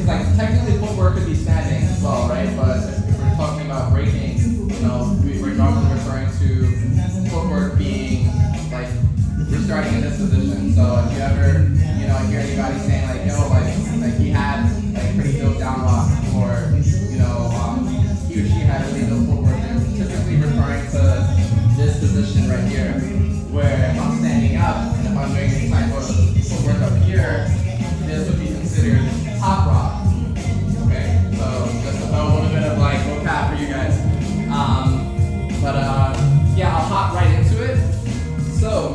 because like technically footwork could be standing as well, right? But if we're talking about breaking, you know, we're normally referring to footwork being like we're starting in this position. So if you ever, you know, hear anybody saying like, yo, like he had like pretty dope down lock, or you know, he or she had really dope footwork, they're typically referring to this position right here, where if I'm standing up and if I'm doing any type of footwork up here, this would be considered top rock. Okay, so just a little bit of like vocab for you guys. Yeah, I'll hop right into it. So,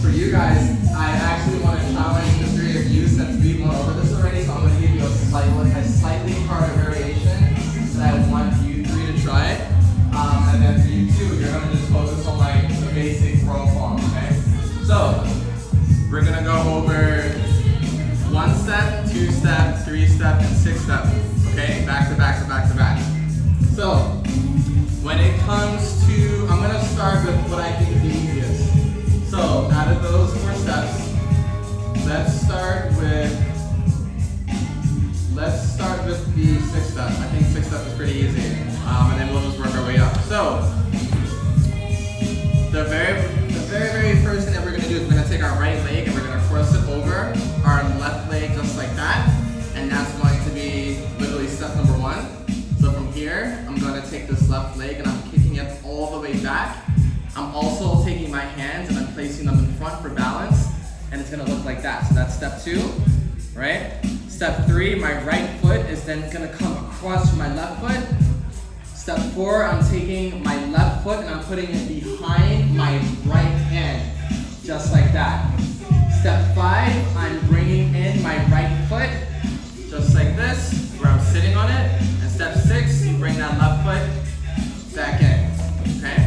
for you guys, I actually want to challenge the three of you since we've gone over this already. So I'm going to give you a slightly harder variation that I want you three to try. And then for you two, you're going to just focus on like the basic roll form. Okay. So we're going to go over 1 step, 2 step, 3 step, and 6 step. Okay, back to back to back to back. So when it comes to, I'm going to start with what I think is the easiest. So out of those 4 steps, let's start with the 6 step. I think 6 step is pretty easy, and then we'll just work our way up. So the very first thing that we're going to do is we're going to take our right leg and we're going to cross it over our left leg just like that, and that's going to be literally step number 1. So from here, I'm going to take this left leg and I'm kicking it all the way back. I'm also taking my hands and I'm placing them in front for balance, and it's going to look like that. So that's step 2, right? Step 3, my right foot is then going to come across my left foot. Step 4, I'm taking my left foot and I'm putting it behind my right hand, just like that. Step 5, I'm bringing in my right foot, just like this, where I'm sitting on it. And step 6, you bring that left foot back in, okay?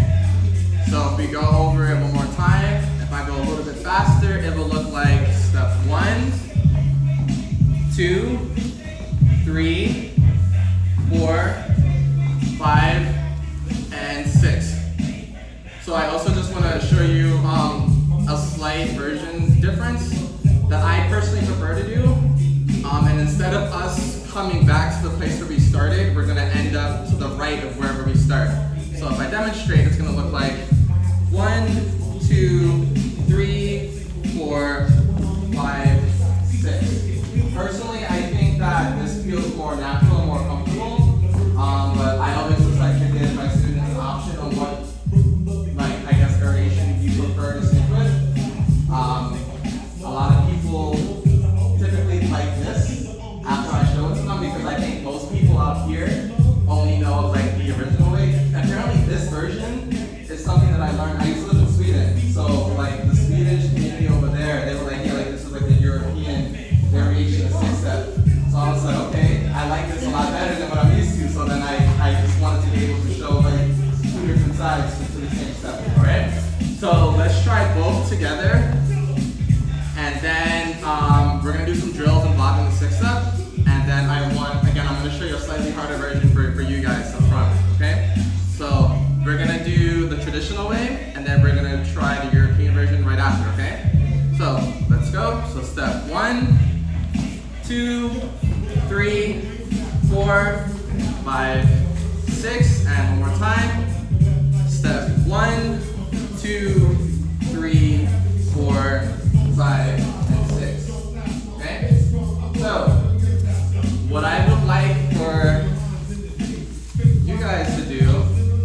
So if we go over it one more time, if I go a little bit faster, it will look like step 1, 2, 3, 4, 5, and 6. So I also just want to show you a slight version difference that I personally prefer to do. And instead of us coming back to the place where we started, we're going to end up to the right of wherever we start. So if I demonstrate, it's going to look like 1, 2, 3, 4, 5, 6. Personally, I think that this feels more natural and more comfortable. But I always just like to give my students an option on what, like, I guess, variation you prefer to stick with. A lot of people typically like this after I show it to them because I think most people out here only know like the original way. Apparently this version is something that I learned. I used to live in Sweden, so like the Swedish community over there, they were like, yeah, like this is like the European variation of 6 step. So I was like, okay, I like this a lot better than what I'm used to. So then I just wanted to be able to show like 2 different sides to the same step. All right. So let's try both together. And then we're going to do some drills involving the 6 step. And then I'm going to show you a slightly harder version for you guys up front, okay? So we're going to do the traditional way, and then we're going to try the European version right after, okay? So let's go. So step 1, 2, 3, 4, 5, 6, and one more time. Step 1, 2, 3, 4, 5, and 6. Okay? So, what I would like for you guys to do,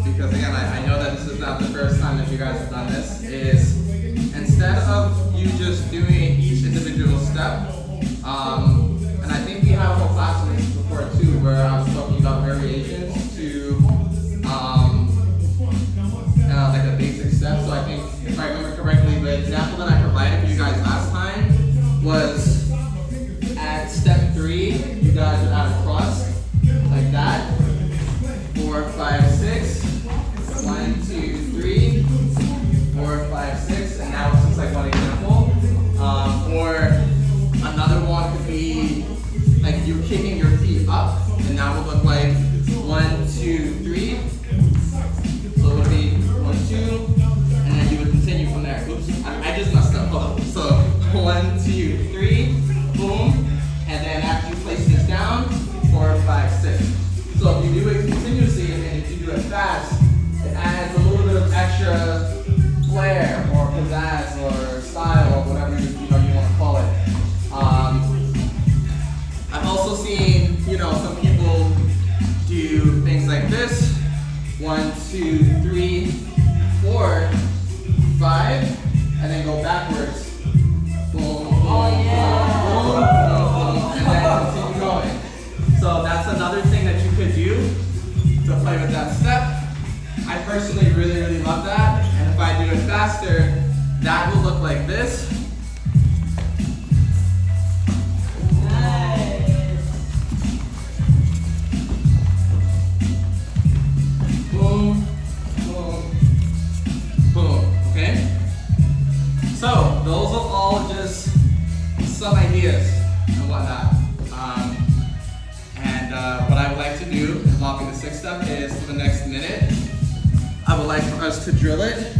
because again, I know that this is not the first time that you guys have done this, is instead of you just doing each individual step, and I think we have a whole class on this before too, where I was talking about variations to like a basic step. So I think, if I remember correctly, the example that I provided for you guys last time was at step 3, you guys would add a cross like that. 4, 5, 6. 1, 2, 3, 4, 5, 6, and that was just like one example. Or another one could be like you kicking your feet up, and that would look like 1, 2, 3. So it would be 1, 2, and then you would continue from there. Oops, I just messed up. Hold on. So 1, 2, 3, 4, personally really love that. And if I do it faster, that will look like this. Nice. Boom, boom, boom, okay? So those are all just some ideas and whatnot. What I would like to do involving the sixth step is for the next minute, I would like for us to drill it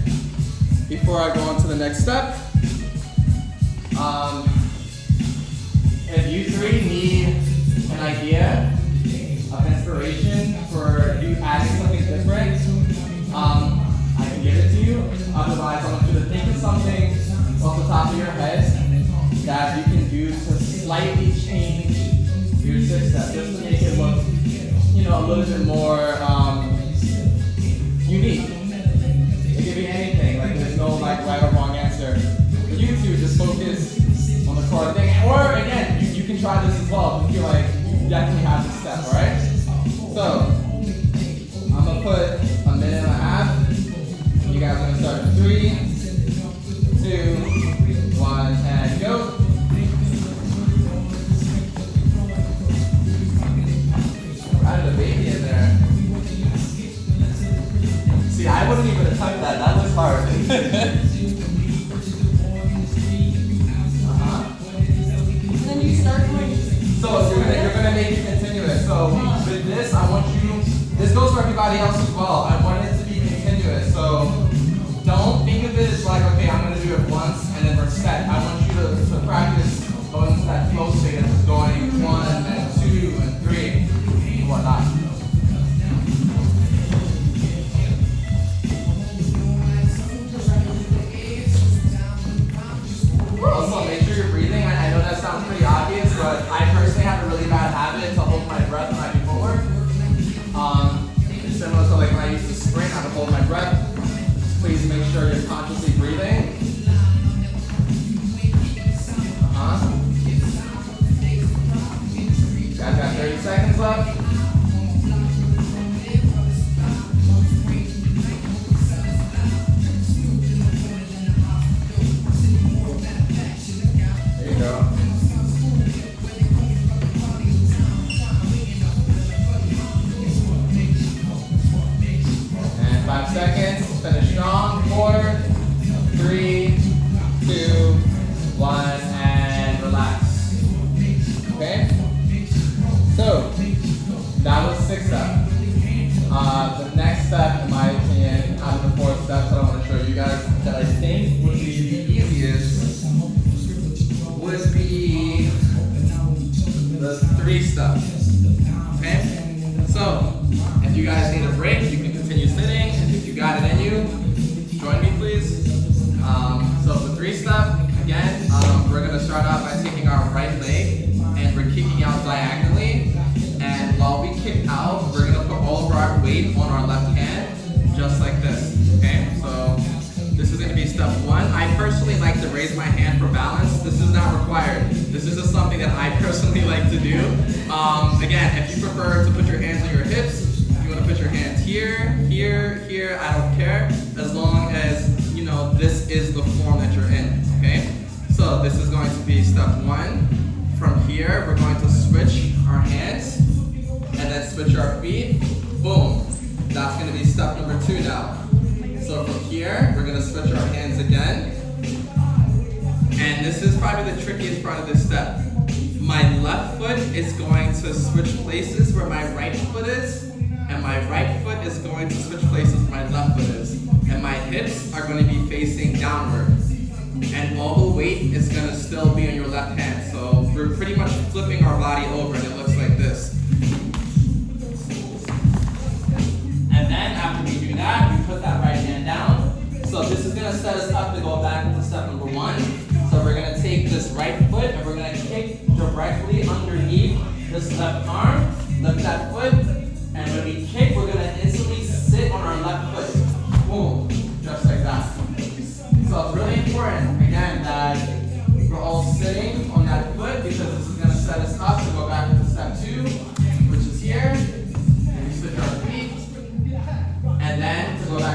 before I go on to the next step. If you three need an idea of inspiration for you adding something different, I can give it to you. Otherwise, I want you to think of something off the top of your head that you can do to slightly change your sixth step, just to make it look, a little bit more unique. It could be anything, like there's no right or wrong answer. For you two, just focus on the core thing. Or again, you can try this as well if you feel like you definitely have this step, alright? So, I'm gonna put a minute and a half. You guys are gonna start in 3, 2, 1, and go. Added a baby in there. See, I wouldn't even attempt that. That was hard. And then you start doing. So you're gonna make it continuous. So with this, I want you. This goes for everybody else as well. I want it to be continuous. So don't think of it as like, okay, I'm gonna do it once and then we're set. I want you to practice going into that flow state of just going 1 and 2 and 3 and whatnot. Also, make sure you're breathing. I know that sounds pretty obvious, but I personally have a really bad habit to hold my breath when I do footwork. It's similar to like when I used to sprint, I would hold my breath. Please make sure you're consciously breathing. You guys got 30 seconds left. There you go. And 5 seconds. Finish strong. 4, 3, 2, 1, and relax. Okay? So, that was 6 steps. The next step, in my opinion, out of the 4 steps that I want to show you guys that I think would be the easiest would be the 3 steps. Okay? So, if you guys need a break, you can continue sitting. And if you got it in you, join me please. So for 3 step, again, we're going to start off by taking our right leg and we're kicking out diagonally. And while we kick out, we're going to put all of our weight on our left hand, just like this. Okay? So this is going to be step 1. I personally like to raise my hand for balance. This is not required. This is just something that I personally like to do. Again, if you prefer to put your hands on your hips, if you want to put your hands here, here, here, I don't care, as long as this is the form that you're in, okay? So this is going to be step 1. From here, we're going to switch our hands and then switch our feet. Boom. That's going to be step number 2 now. So from here, we're going to switch our hands again. And this is probably the trickiest part of this step. My left foot is going to switch places where my right foot is, and my right foot is going to switch places where my left foot is. And my hips are going to be facing downward. And all the weight is going to still be on your left hand. So we're pretty much flipping our body over and it looks like this. And then after we do that, we put that right hand down. So this is going to set us up to go back into step number 1. So we're going to take this right foot and we're going to kick directly underneath this left arm. Lift that foot. And when we kick, we're going to instantly sit on our left foot. Boom. Just like that. So it's really important, again, that we're all sitting on that foot because this is going to set us up to go back into step 2, which is here. And we switch our feet. And then to go back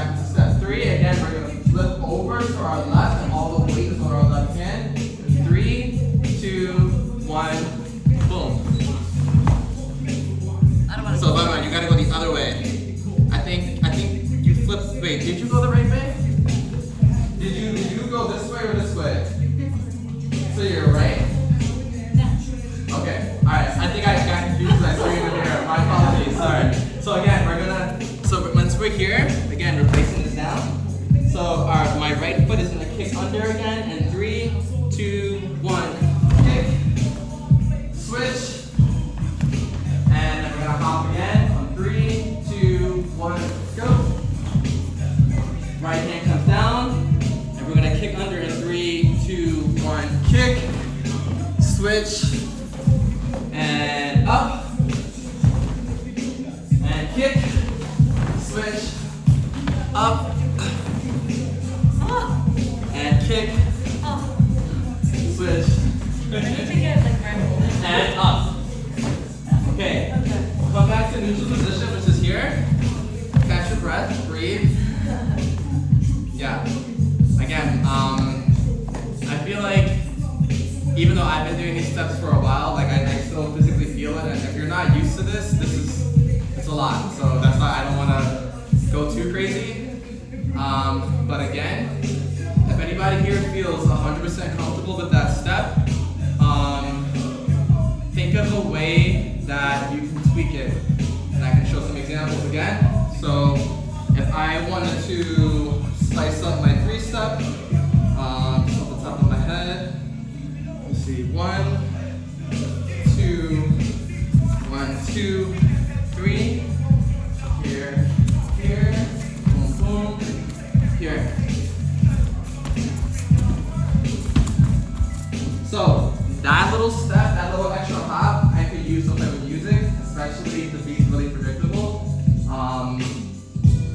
under again, and 3, 2, 1. Kick, switch, and then we're gonna hop again on 3, 2, 1, go. Right hand comes down, and we're gonna kick under in 3, 2, 1, kick, switch, and up, and kick, switch, up, and kick, switch, and up. Okay, come back to neutral position, which is here. Catch your breath, breathe. Yeah. Again, I feel like even though I've been doing these steps for a while, like I still physically feel it, and if you're not used to this, it's a lot. So that's why I don't want to go too crazy. But again, if anybody here feels 100% comfortable with that step, think of a way that you can tweak it. And I can show some examples again. So if I wanted to slice up my 3-step, off the top of my head, let's see, 1, 2, 1, 2, 3, here, here, boom, boom, here. So that little step, that little extra hop, I could use something with music, especially if the beat's really predictable.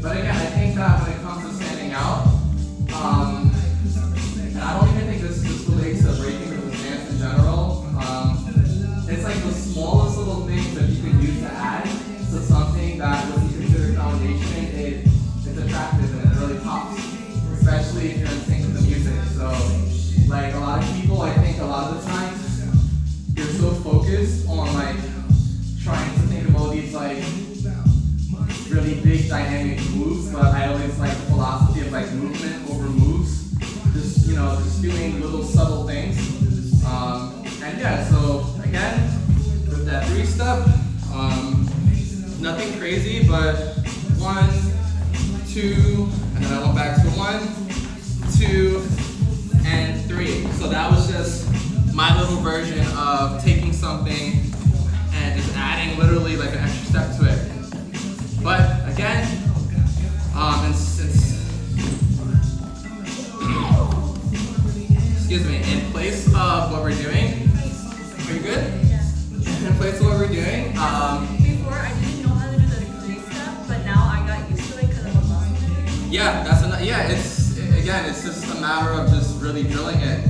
But again, I think that when it comes to standing out, and I don't even think this relates to breaking or this dance in general, it's like the smallest little things that you can use to add to something that would be considered foundation, it's attractive and it really pops, especially if you're in sync with the music. So, like a lot of people, I think a lot of the times, you're so focused on like trying to think of all these like really big dynamic moves, but I always like the philosophy of like movement over moves. Just, just doing little subtle things. And yeah, so again, with that 3-step, nothing crazy, but 1, 2, and then I went back to 1, 2, and 3. So that was just my little version of taking something and just adding literally like an extra step to it. But again, excuse me, in place of what we're doing, are you good? In place of what we're doing, Before I didn't know how to do the 3-step, but now I got used to it because I'm a muscle. yeah, it's just a matter of just really drilling it.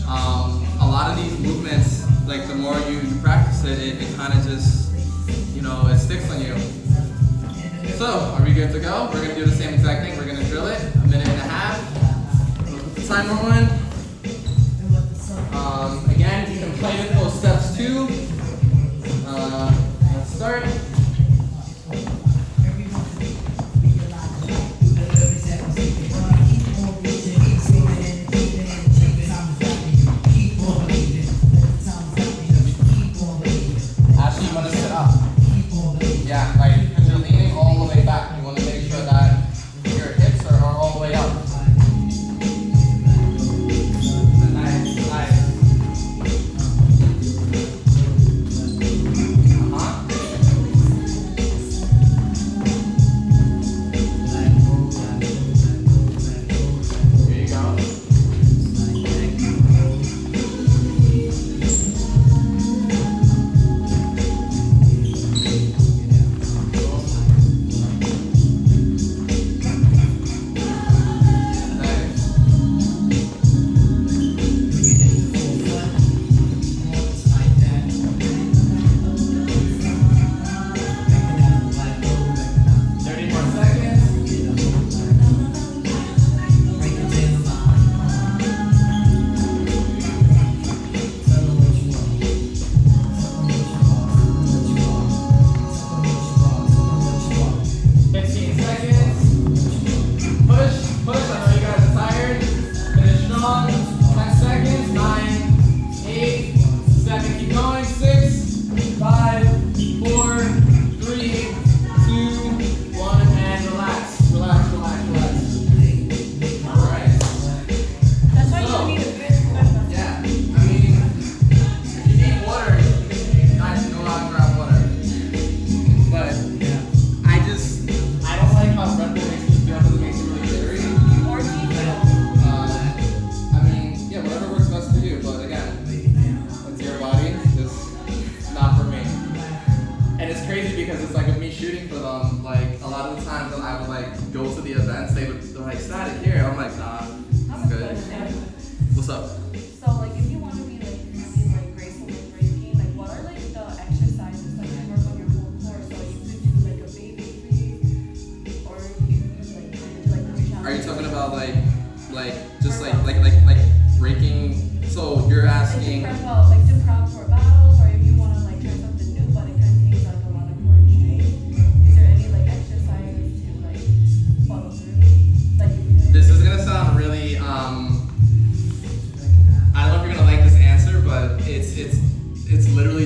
A lot of these movements, like the more you practice it kind of just, it sticks on you. So, are we good to go? We're gonna do the same exact thing. We're gonna drill it, 1.5 minutes. We'll put the timer on. Again, you can play with those steps too. Let's start. Actually, you want to sit up. Yeah, right. Because you're leaning all the way back. You want to make sure that your hips are all the way up.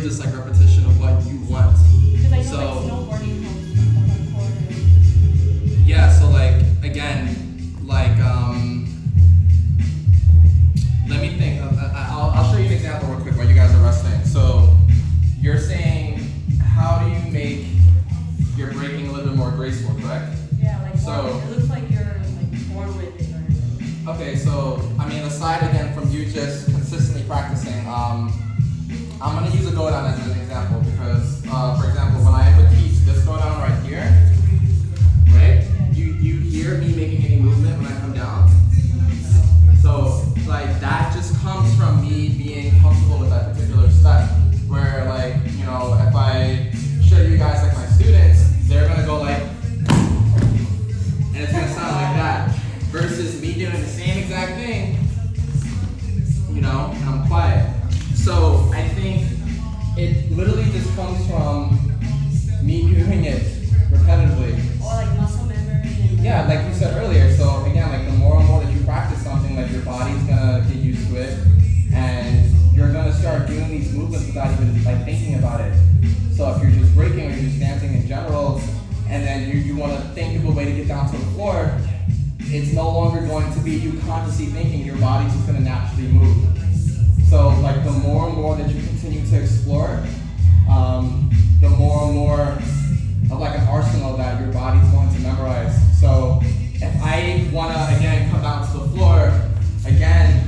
just like repetition of what you want. Because I know So like snowboarding helps core. yeah, so like again, like let me think. I'll show you an example real quick while you guys are resting. So you're saying, how do you make your breaking a little bit more graceful, correct? Yeah, like So it looks like you're like born with it or okay, so I mean, aside again from you just consistently practicing, I'm gonna use a go down as an example because, for example, when I would teach this go down right here, right? You hear me making any movement when I come down? So like that just comes from me being comfortable with that particular step. Where like, you know, if I show you guys like my students, they're gonna go like, and it's gonna sound like that. Versus me doing the same exact thing, you know, and I'm quiet. So I think it literally just comes from me doing it repetitively. or like muscle memory. And Yeah, like you said earlier. So again, like the more and more that you practice something, like your body's gonna get used to it, and you're gonna start doing these movements without even like thinking about it. So if you're just breaking or you're just dancing in general, and then you want to think of a way to get down to the floor, it's no longer going to be you consciously thinking. Your body's just gonna naturally move. So like the more and more that you continue to explore, the more and more of like an arsenal that your body's going to memorize. So if I wanna again come down to the floor, again,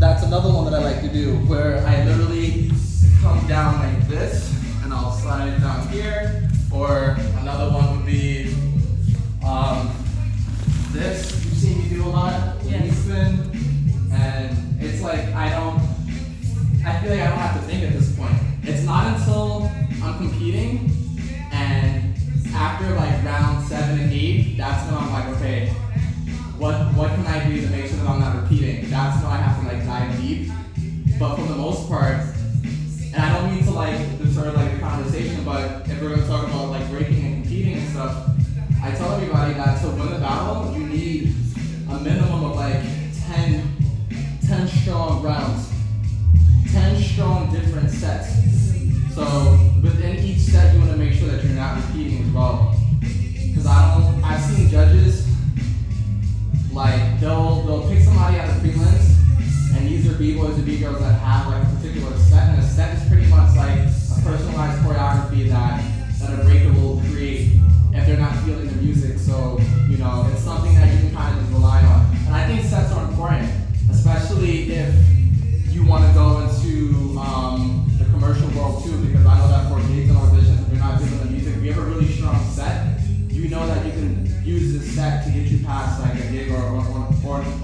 that's another one that I like to do, where I literally come down like this, and I'll slide it down here. Or another one would be this. You've seen me do a lot, knee spin, and it's like I feel like I don't have to think at this point. It's not until I'm competing and after like round 7 and 8, that's when I'm like, okay, what can I do to make sure that I'm not repeating? That's when I have to like dive deep. But for the most part, and I don't mean to like deter like the conversation, but if we're gonna talk about like breaking and competing and stuff, I tell everybody that to win a battle, you need a minimum of like 10 strong rounds, 10 strong different sets. So within each set, you want to make sure that you're not repeating as well. Because I've seen judges, like they'll pick somebody out of prelims, and these are B-boys or B-girls that have like a particular set, and a set is pretty much like a personalized choreography that a breaker will create if they're not feeling the music. So, you know, it's something that you can kind of just rely on. And I think sets are important, especially if you want to go into the commercial world too, because I know that for gigs and auditions, if you're not doing the music, if you have a really strong set, you know that you can use this set to get you past like a gig or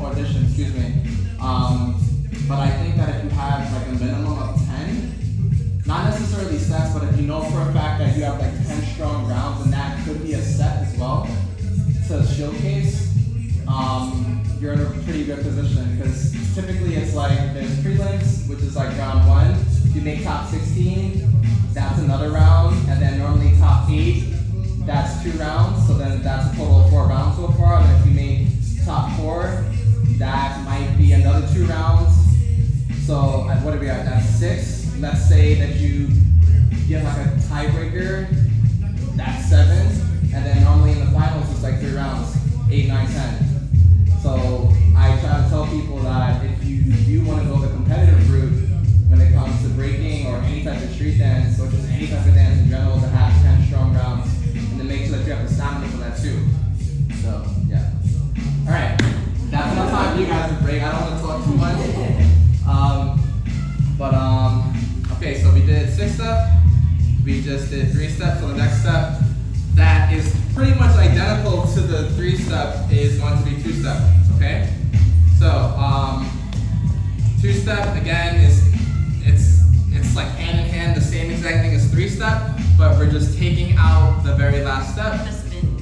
audition, excuse me. But I think that if you have like a minimum of 10, not necessarily sets, but if you know for a fact that you have like 10 strong rounds, and that could be a set as well to showcase, you're in a pretty good position, because typically it's like there's prelims, which is like round 1. You make top 16, that's another round, and then normally top 8, that's 2 rounds, so then that's a total of 4 rounds so far. And if you make top 4, that might be another 2 rounds. So what are we at? That's 6. Let's say that you get like a tiebreaker, that's 7, and then normally in the finals it's like 3 rounds, 8, 9, 10. So I try to tell people that if you do want to go the competitive route when it comes to breaking or any type of street dance, or just any type of dance in general, to have 10 strong rounds, and to make sure that you have the stamina for that too. So yeah. All right, that's enough time for you guys to break. I don't want to talk too much. Okay, so we did 6-step. We just did 3-step. So the next step that is pretty much identical to the 3-step is going to be 2-step. Okay. So 2-step again it's like hand in hand, the same exact thing as 3-step, but we're just taking out the very last step. The spin.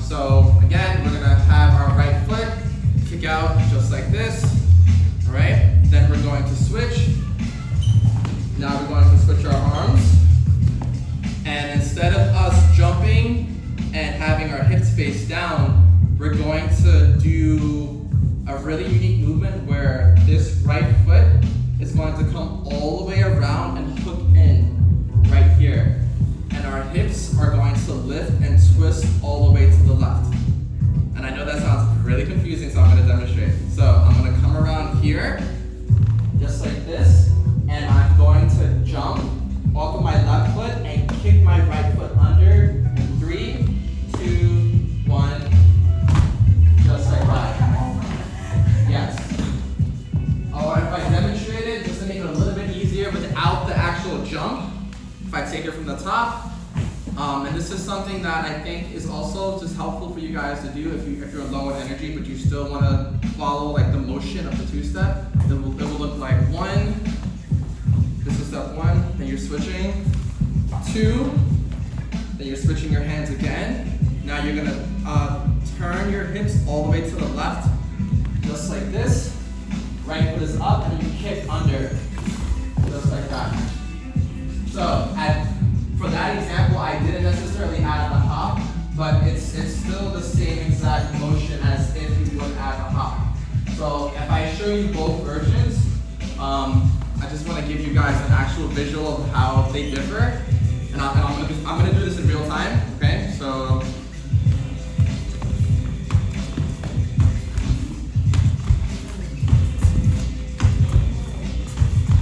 So again, we're gonna have our right foot kick out just like this. All right. Then we're going to switch. Now we're going to switch our arms, and instead of us jumping and having our hips face down, we're going to do a really unique movement where this right foot really confusing, so I'm gonna demonstrate. So I'm gonna come around here, just like this, and I'm going to jump off of my left foot and kick my right foot under in 3, 2, 1, just like that. Yes. Or if I demonstrate it, just to make it a little bit easier without the actual jump, if I take it from the top, and this is something that I think is also just helpful for you guys to do if you're low on energy, but you still want to follow like the motion of the two-step. It will look like 1. This is step 1. Then you're switching. 2. Then you're switching your hands again. Now you're gonna turn your hips all the way to the left, just like this. Right foot is up, and you kick under, just like that. So for that example, I didn't necessarily add the hop, but it's still the same exact motion as if you would add a hop. So if I show you both versions, I just want to give you guys an actual visual of how they differ, and I'm gonna do this in real time. Okay, so.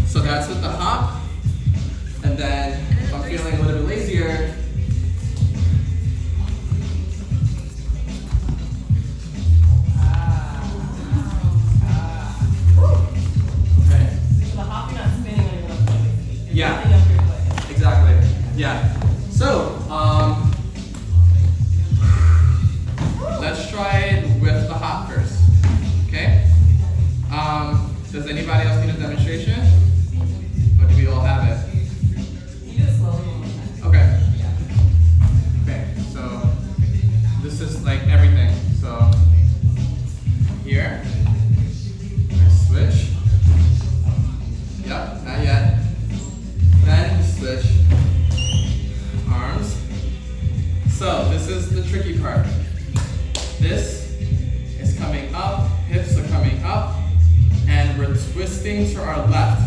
So that's with the hop, and then if I'm feeling a little bit lazier, okay. So the hopping not spinning on your left foot. You're Yeah. lifting up your foot. Exactly. Yeah. So let's try it with the hop first. Okay. Does anybody else need a demonstration? Or do we all have it? You do it slowly one more time. Okay. Okay, so this is like everything. So here, I switch. Yep, not yet. Then switch arms. So this is the tricky part. This is coming up, hips are coming up, and we're twisting to our left.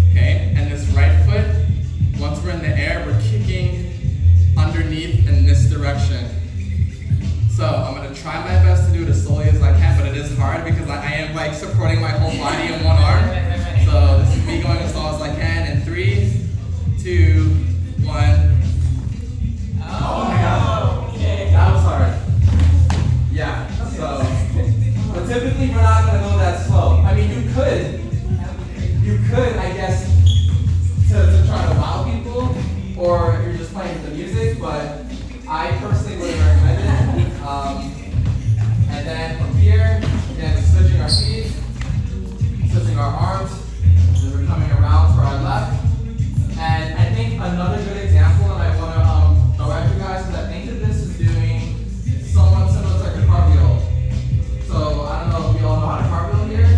Okay, and this right foot, once we're in the air, we're kicking underneath in this direction. So I'm gonna try my best to do it as slowly as I can, but it is hard because I am like supporting my whole body in one arm. So this is me going as slow as I can in 3, 2, 1. Oh my God, Okay. that was hard. Yeah, so, but typically we're not gonna go that slow. I mean, you could, I guess, to try to wow people, or if you're just playing for the music, but I personally wouldn't recommend it. And then from here, again, switching our feet, switching our arms, then we're coming around to our left. And I think another good example that I want to throw at you guys is I think that this is doing somewhat similar to like a cartwheel. So I don't know if you all know how to cartwheel here,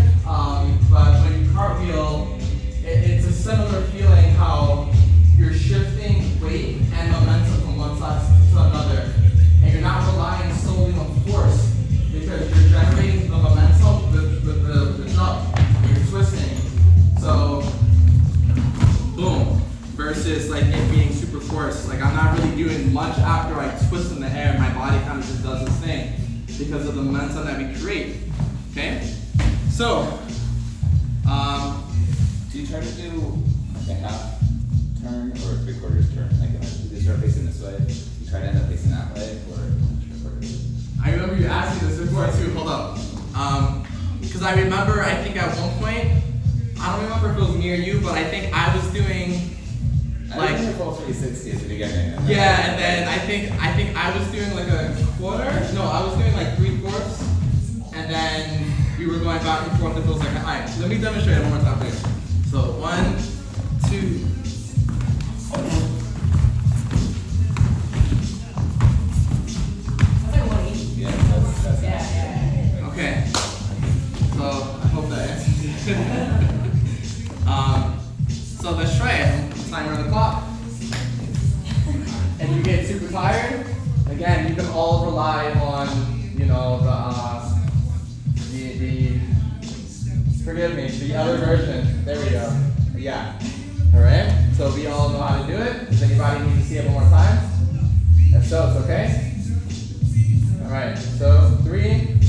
but when you cartwheel, it's a similar feeling how you're shifting weight and momentum from one side to another. And you're not relying solely on force because you're generating the momentum with the jump. You're twisting. So, boom. Versus like it being super forced. Like I'm not really doing much after I twist in the air. My body kind of just does its thing because of the momentum that we create. Okay? So, do you try to do like a half turn or a 3/4 turn? Like if you start facing this way, you try to end up facing that way, or I remember you asking this before too. Hold up. Because I remember, I think at one point, I don't remember if it was near you, but I think I was doing like I did a full 360 at the beginning. yeah, and then I think I was doing like a quarter. No, I was doing like 3/4, and then we were going back and forth. It feels like all right. Let me demonstrate it one more time for you. So 1, 2. That's like 180. Yeah, that's Yeah. Okay. So I hope that answers it. So let's try it. Timer on the clock. And you get super tired. Again, you can all rely on, you know, the forgive me, the other version. There we go. Yeah. All right. So we all know how to do it. Does anybody need to see it one more time? If so, it's okay. All right. So 3,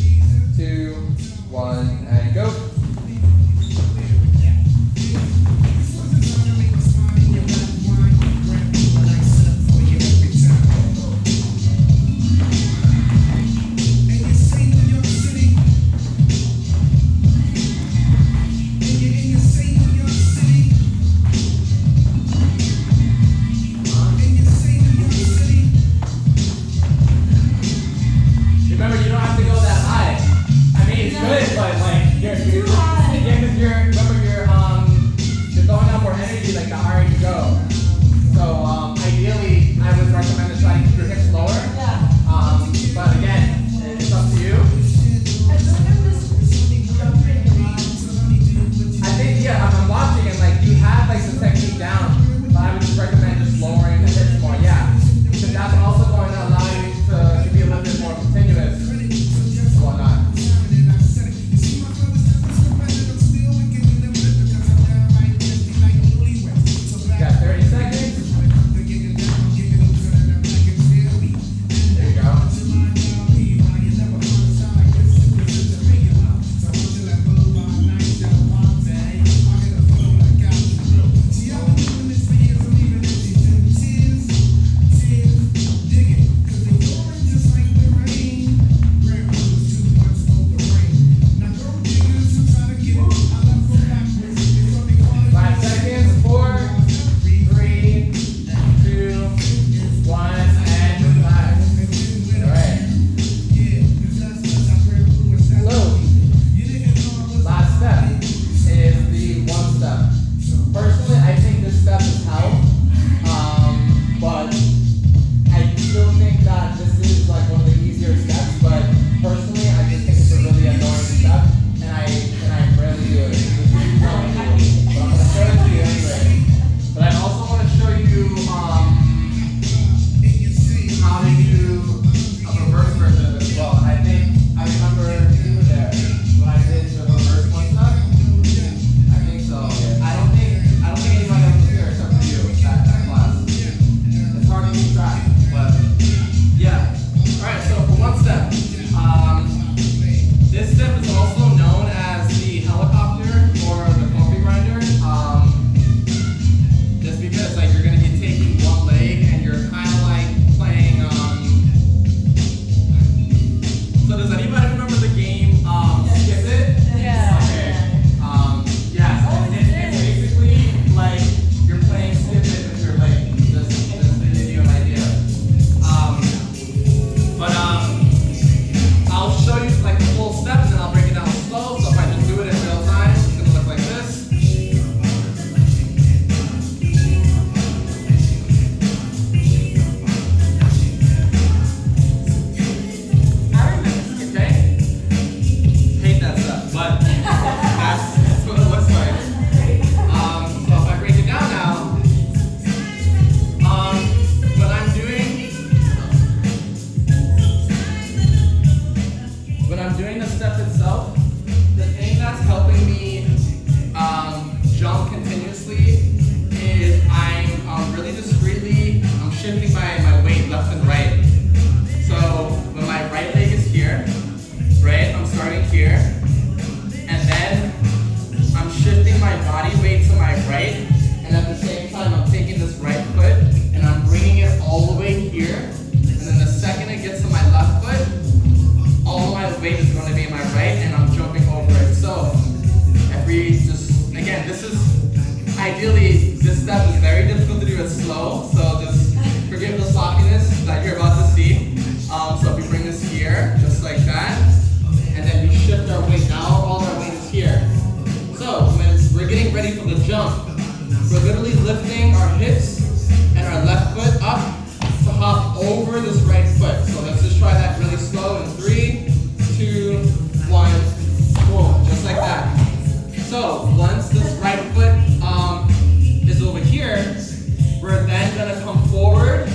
my right and I'm jumping over it. So if we just, again, this is, ideally, this step is very difficult to do it slow, so just forgive the sloppiness that you're about to see. So if we bring this here, just like that, and then we shift our weight. Now all our weight is here. So when we're getting ready for the jump, we're literally lifting our hips and our left foot up to hop over this right foot. So let's just try that really slow in 3, 2, 1, boom, just like that. So once this right foot is over here, we're then gonna come forward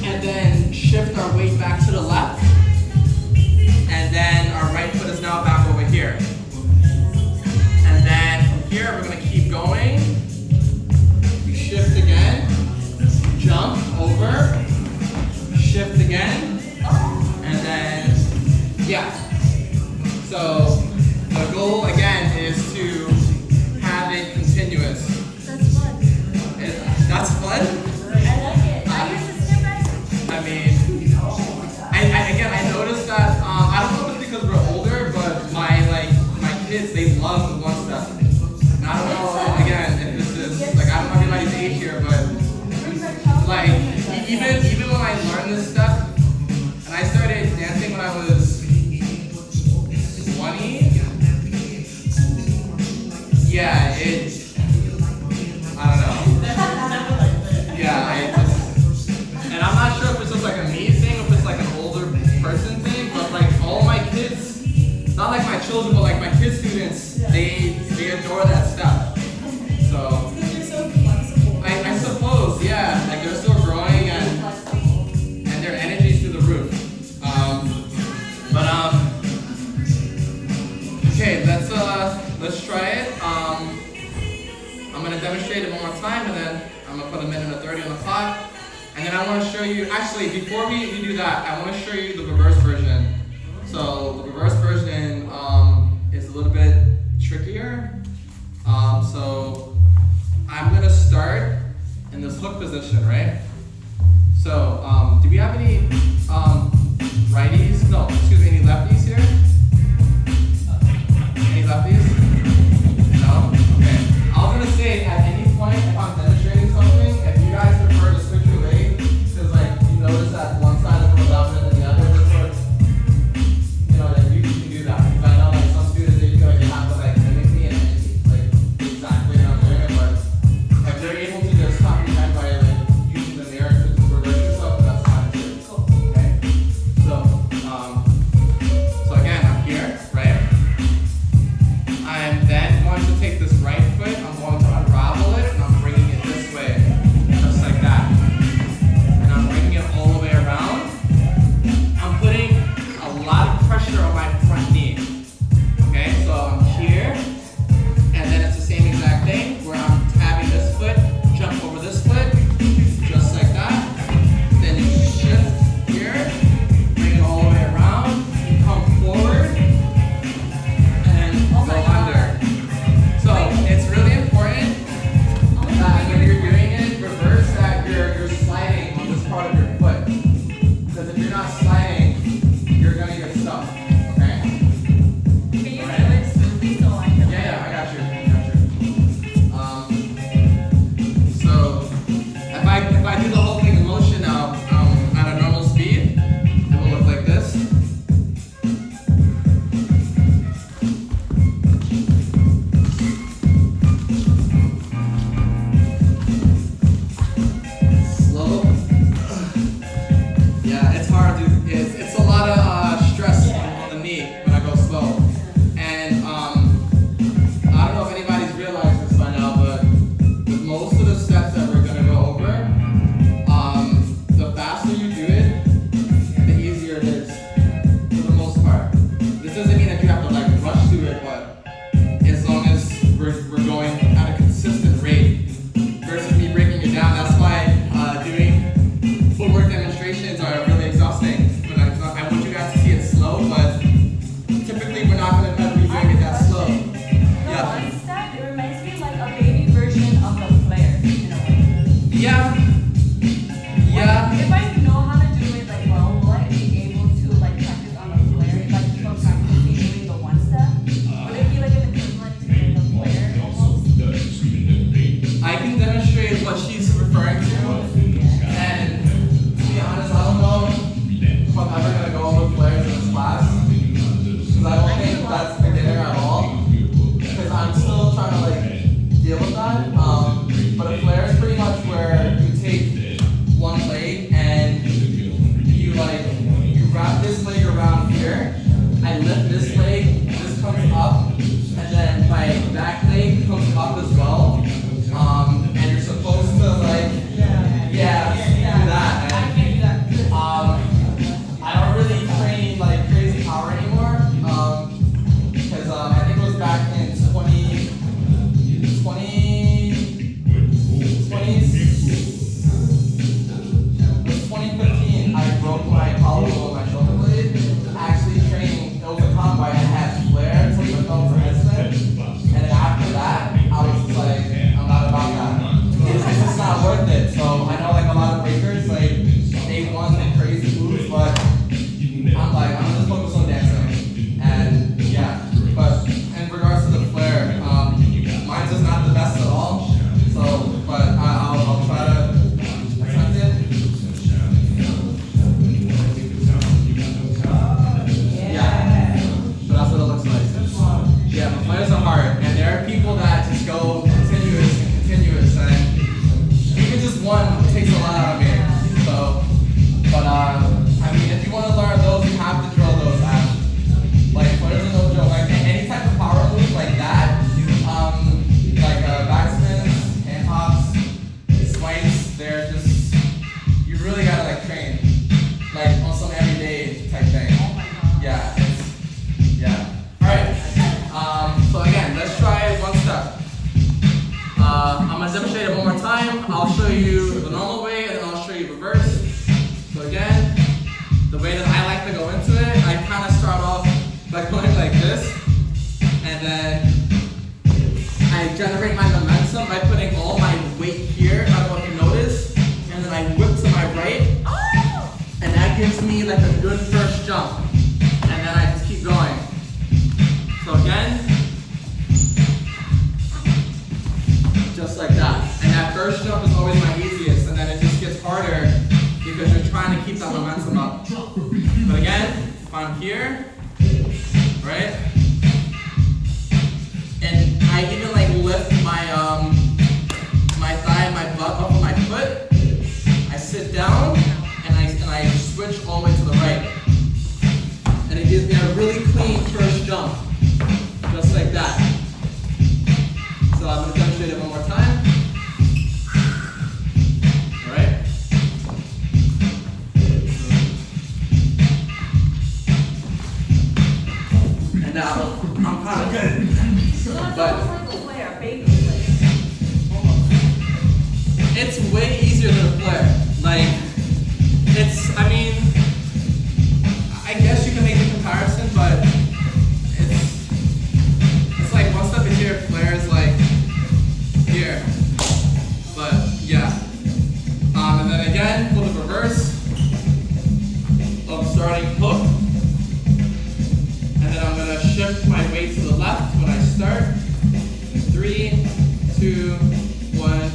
and then shift our weight back to the left. And then our right foot is now back over here. And then from here, we're gonna keep going. We shift again, jump over, shift again, and then, yeah. So the goal again is to have it continuous. That's fun. That's fun? I like it. I guess it's different. I mean, I noticed that, I don't know if it's because we're older, but my kids, they love the one step. And I don't know, again, if this is, like, I don't know everybody's age here, but, like, even when I learned this step, and I started dancing when I was 20, yeah, I don't know. Yeah, and I'm not sure if it's just like a me thing, or if it's like an older person thing, but like all my kids, not like my children, but like my kid students, they adore that step. So, You're so flexible. I suppose, yeah, like they're still growing and their energy's through the roof. Okay, let's try it. I'm gonna demonstrate it one more time, and then I'm gonna put a minute and 30 on the clock. And then I want to show you, actually, before we do that, I want to show you the reverse version. So the reverse version is a little bit trickier. So I'm going to start in this hook position, right? So do we have any righties? No, excuse me, any lefties here? Any lefties? No? Okay. I was going to say, at any point, if I'm demonstrating something, if you guys prefer to switch your leg, because like you notice that one side is more dominant than the other, just sort of, you know, like you can do that. Because I know like some students, they feel like they have to like mimic me and like exactly how I'm doing it, but if they're able to just stop me by like using the mirror to reverse yourself, that's fine too. Okay? So again, I'm here, right? I'm then going to take this right foot, I'm going to unravel it, and I'm bringing it this way, just like that. And I'm bringing it all the way around. I'm putting a lot of pressure on my front knee. Okay, so I'm here, and then it's the same exact thing, where I'm having this foot jump over this foot, just like that. Then you shift here, bring it all the way around, you come forward, and go under. So it's really important that when you're doing it reverse, that you're sliding on this part of your foot. Because if you're not sliding, you're gonna get stuck. Okay? Can you do it smoothly so I can? Yeah, I got you. So if I do the whole thing in motion now, at a normal speed, it will look like this. Slow. Yeah, it's hard to. It's a lot of stress on the knee when I go slow. And I don't know if anybody's realized this by now, but with most of the steps that we're gonna go over, the faster you do it, the easier it is for the most part. This doesn't mean that you have to like rush through it, but as long as we're going at a consistent rate versus me breaking it down. That's why doing footwork demonstrations are really exhausting. But I want you guys to see it slow, but typically we're not going to ever be doing it that slow. Yeah. One step, it reminds me like a baby version of the flare in a way. Yeah. Yeah. If I know how to do it like well, will I be able to like practice on the flare? Like keep on practicing? gonna demonstrate it one more time. I'll show you the normal way and then I'll show you reverse. So again, the way that I like to go into it, I kind of start off by going like this, and then I generate my momentum by putting all my weight here. I don't know if you notice, and then I whip to my right, and that gives me like a good first jump, and then I just keep going. So again, just like that. And that first jump is always my easiest, and then it just gets harder because you're trying to keep that momentum up. But again, if I'm here, right? And I even like lift my my thigh and my butt up with my foot. I sit down and I switch all the way to the right. And it gives me a really clean first jump. Just like that. So I'm gonna demonstrate it one more time. Alright? And now I'm kinda good. But it's way easier than a flare. Like, it's, I mean, I guess you can make the comparison, but it's like one step is here, flare is like here. But yeah. And then again, for the reverse, I'm starting hook. And then I'm gonna shift my weight to the left when I start. 3, 2, 1.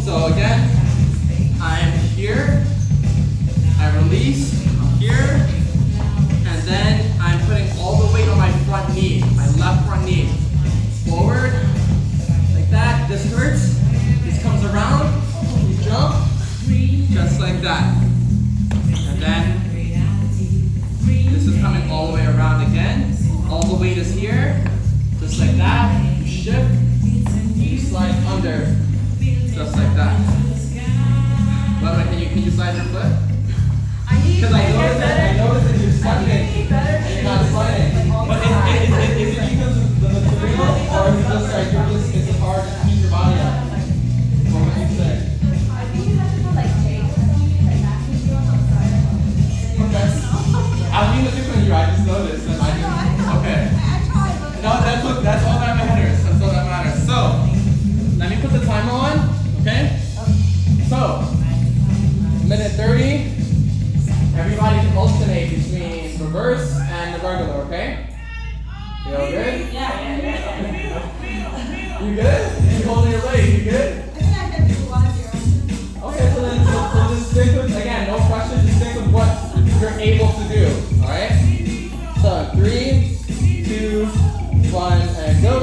So again, I'm here, I release, I'm here, and then I'm putting all the weight on my front knee, my left front knee. Forward, like that, this hurts, this comes around, you jump, just like that. And then, this is coming all the way around again, all the weight is here, just like that, you shift, you slide under. Just like that. By the way, can you slide your foot? Because I noticed that you're sliding and you're not sliding. But is it because of the material, or is it just like it's hard to keep your body up? What would you say? I think you have to put like tape, like masking tape on the side. Okay. I don't mean to pick on you. I just noticed. And okay. No, that's all that matters. That's all that matters. So let me put the timer on. Okay? So, minute 30, everybody can alternate between reverse and the regular, okay? You all good? Yeah. You good? You holding your leg, you good? Okay, so just stick with, again, no pressure, just stick with what you're able to do, alright? So, 3, 2, 1, and go.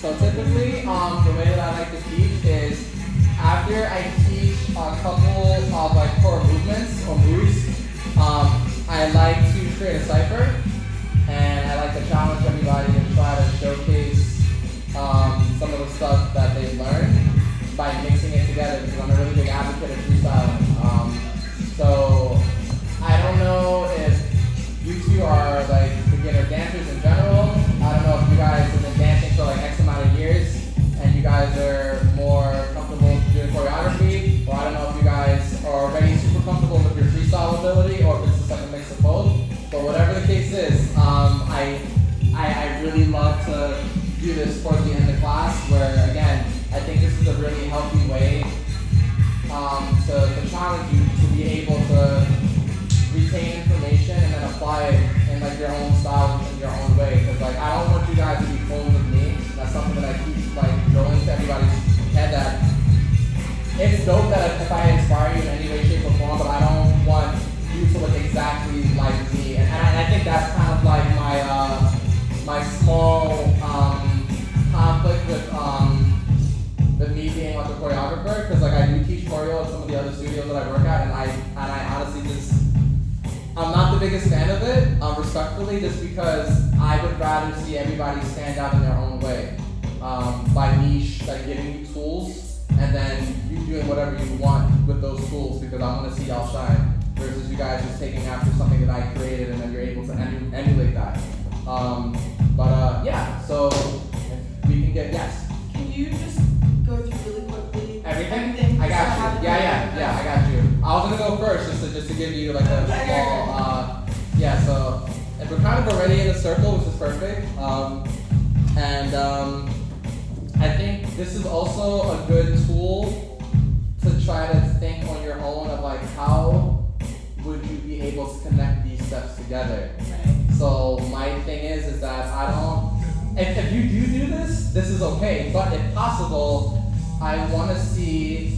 So typically, the way that I like to teach is after I teach a couple of like core movements or moves, I like to create a cipher, and I like to challenge everybody to try to showcase some of the stuff that they learned by mixing it together, because I'm a really big advocate of freestyling. So I don't know if you two are like beginner dancers in general. I don't know if you guys have been dancing for like X amount of years and you guys are more comfortable doing choreography, or I don't know if you guys are already super comfortable with your freestyle ability, or if it's just like a mix of both. But whatever the case is, I really love to do this towards the end of class, where again, I think this is a really healthy way to challenge you to be able to retain information and then apply it in like your own style in your own way. Because like I don't want you guys to be clones of me. That's something that I keep like drilling to everybody's head, that it's dope that if I inspire you in any way, shape, or form, but I don't want you to look exactly like me. And I think that's kind of like my small conflict with me being like a choreographer, because like I do teach choreo at some of the other studios that I work at, and I honestly just, I'm not the biggest fan of it, respectfully, just because I would rather see everybody stand out in their own way, by me like giving you tools and then you doing whatever you want with those tools, because I want to see y'all shine, versus you guys just taking after something that I created and then you're able to emulate that. Yeah, so if we can get, yes. Can you just go through really quickly? Everything? I got you. Yeah, I got you. I was gonna go first just to give you like a small, yeah, so if we're kind of already in a circle, which is perfect. I think this is also a good tool to try to think on your own of like how would you be able to connect these steps together. So my thing is that I don't, if you do this is okay, but if possible, I want to see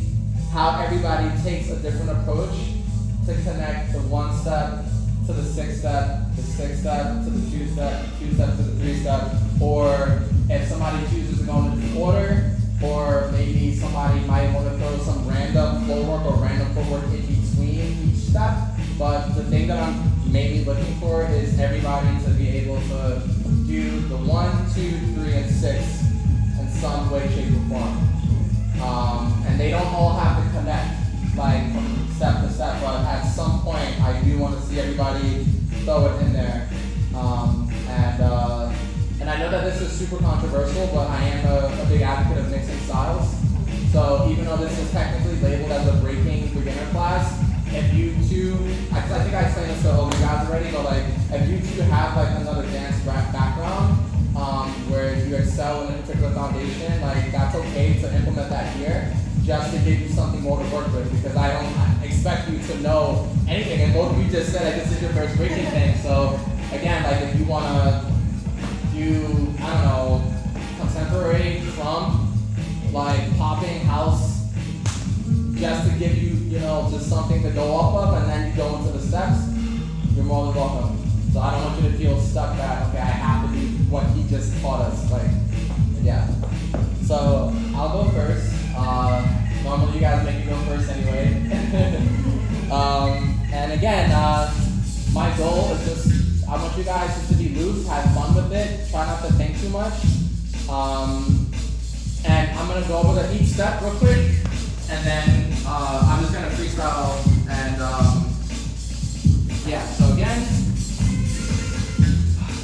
how everybody takes a different approach to connect the 1 step to the 6 step, the 6 step to the 2 step, 2 step to the 3 step, or if somebody chooses to go in a different order, or maybe somebody might want to throw some random floor work or random footwork in between each step. But the thing that I'm mainly looking for is everybody to be able to do the 1, 2, 3, and 6 in some way, shape, or form. And they don't all have to connect like from step to step, but at some point I do want to see everybody throw it in there. And I know that this is super controversial, but I am a big advocate of mixing styles. So even though this is technically labeled as a breaking beginner class, if you two, I think I explained this to all you guys already, but like if you two have like another dance background where you excel in a particular foundation, like that's okay to implement that here, just to give you something more to work with, because I don't expect you to know anything. And both of you just said like this is your first breaking thing. So again, like if you want to do, I don't know, contemporary crump, like popping house, just to give you, you know, just something to go off of, and then you go into the steps, you're more than welcome. So I don't want you to feel stuck that, okay, I have to do what he just taught us, like, yeah. So I'll go first. Normally you guys make me go first anyway. And again, my goal is just, I want you guys just to be loose, have fun with it, try not to think too much. And I'm gonna go over each step real quick, and then I'm just gonna freestyle, and yeah, so again,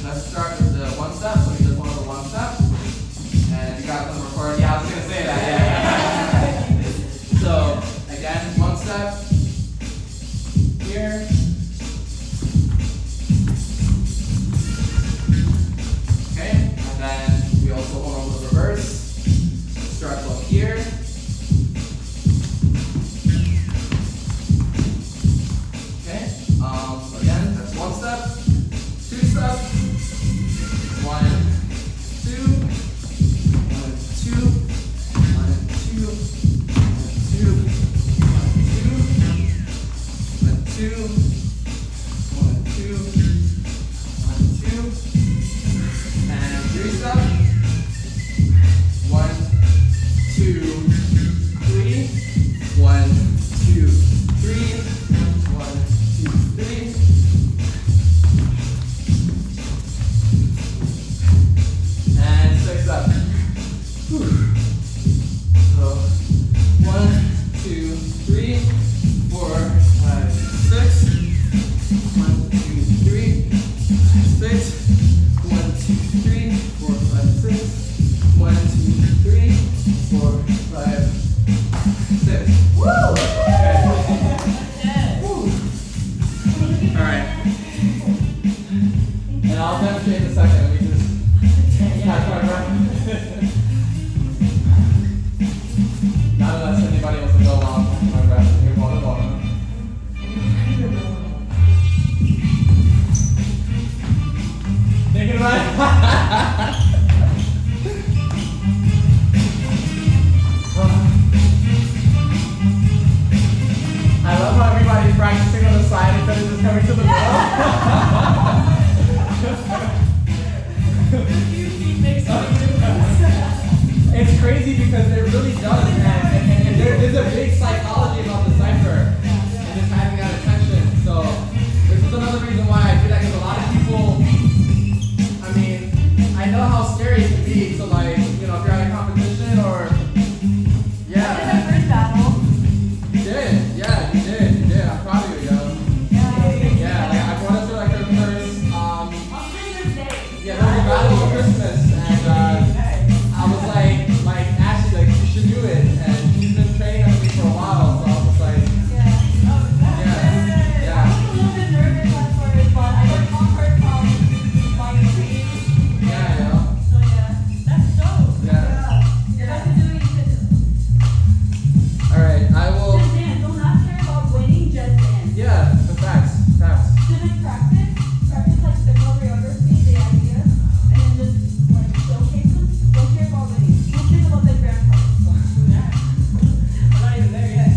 let's start with the 1 step, so we just want the 1 step, and if you guys want to record, yeah, I was gonna say that, yeah. So, again, 1 step, here, okay, and then we also hold on the reverse, starts up here, okay, so again, that's 1 step, 2 step, 1, 2, And I'll demonstrate in a second. Let me just catch my breath. Not unless anybody wants to go along with my breath. Here, hold it long. Thinking about it? I love how everybody's practicing on the side instead of just coming to the middle. It's crazy because it really does, and there is a big psychology about the cipher and just having that attention. So this is another reason why I do that, because a lot of people, I mean, I know how scary it can be to, like, you know, if you're at a competition or, yeah. I did my first battle. You did, yeah, you did. I'm proud of you, yo. Yeah, like I brought us to like her first, On Christmas Day. yeah, there was a battle for Christmas, and I was like Ashley, like, you should do it, and she's been training under me for a while, so I was like, Yeah. Oh, yeah, I was a little bit nervous at first, but I got conquered from my dream. yeah, yo. So yeah, that's dope. Yeah. If I could do it, you could do it. All right, I will. Just dance. Don't not care about winning, just dance. Yeah, the facts. Just like practice like the choreography, the ideas, and then just like showcase them. Don't care about winning. Don't care about the grand prize. I'm not even there yet.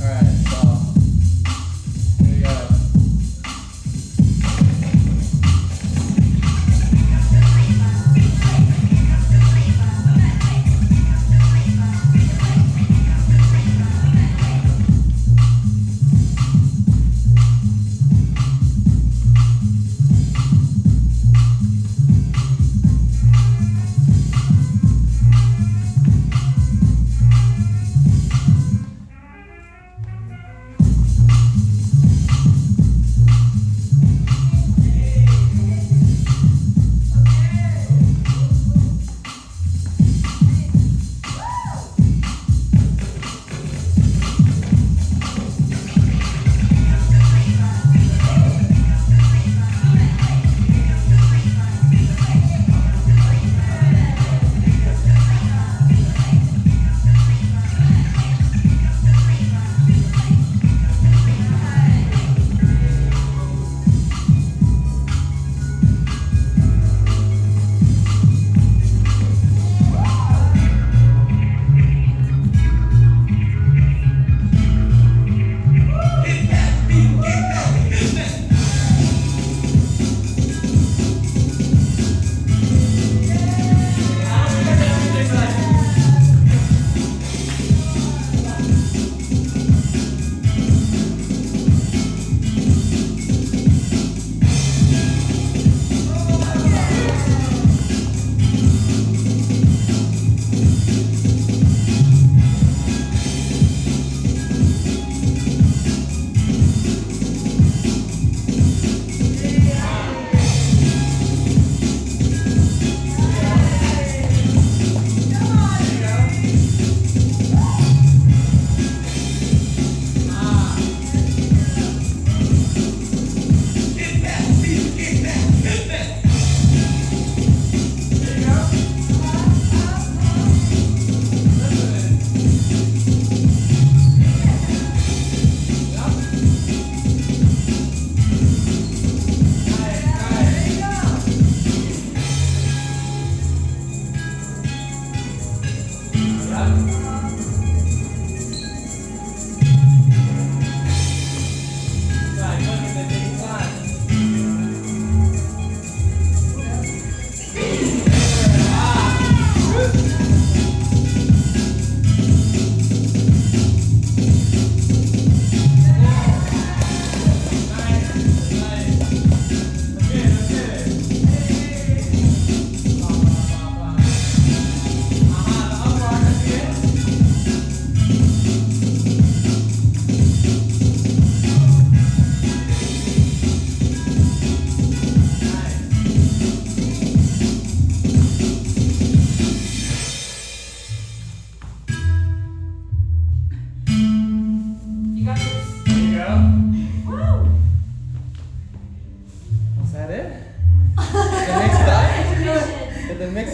All right, so here we go.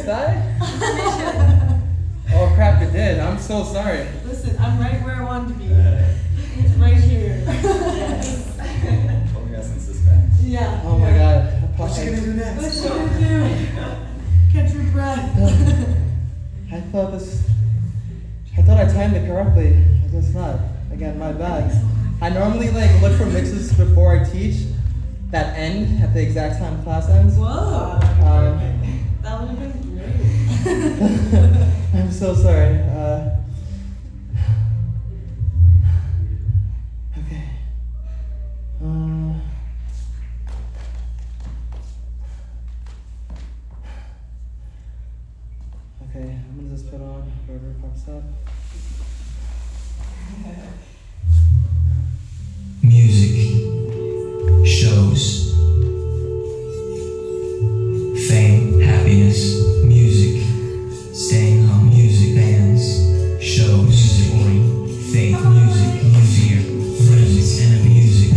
missed that? Oh crap, it did. I'm so sorry. Listen, I'm right where I wanted to be. It's right here. Yes. Holding us in suspense. Yeah. Oh my god. What's she gonna do What next? you gonna do? Catch your breath. I thought I timed it correctly. I guess not. Again, my bad. I normally like look for mixes before I teach that end at the exact time class ends. Whoa. That would have been great. I'm so sorry. Okay. Okay, I'm gonna just put on whoever pops up. Music, shows, fame, happiness, music, staying home, music, bands, shows, boring, faith, music, fear, friends, and music.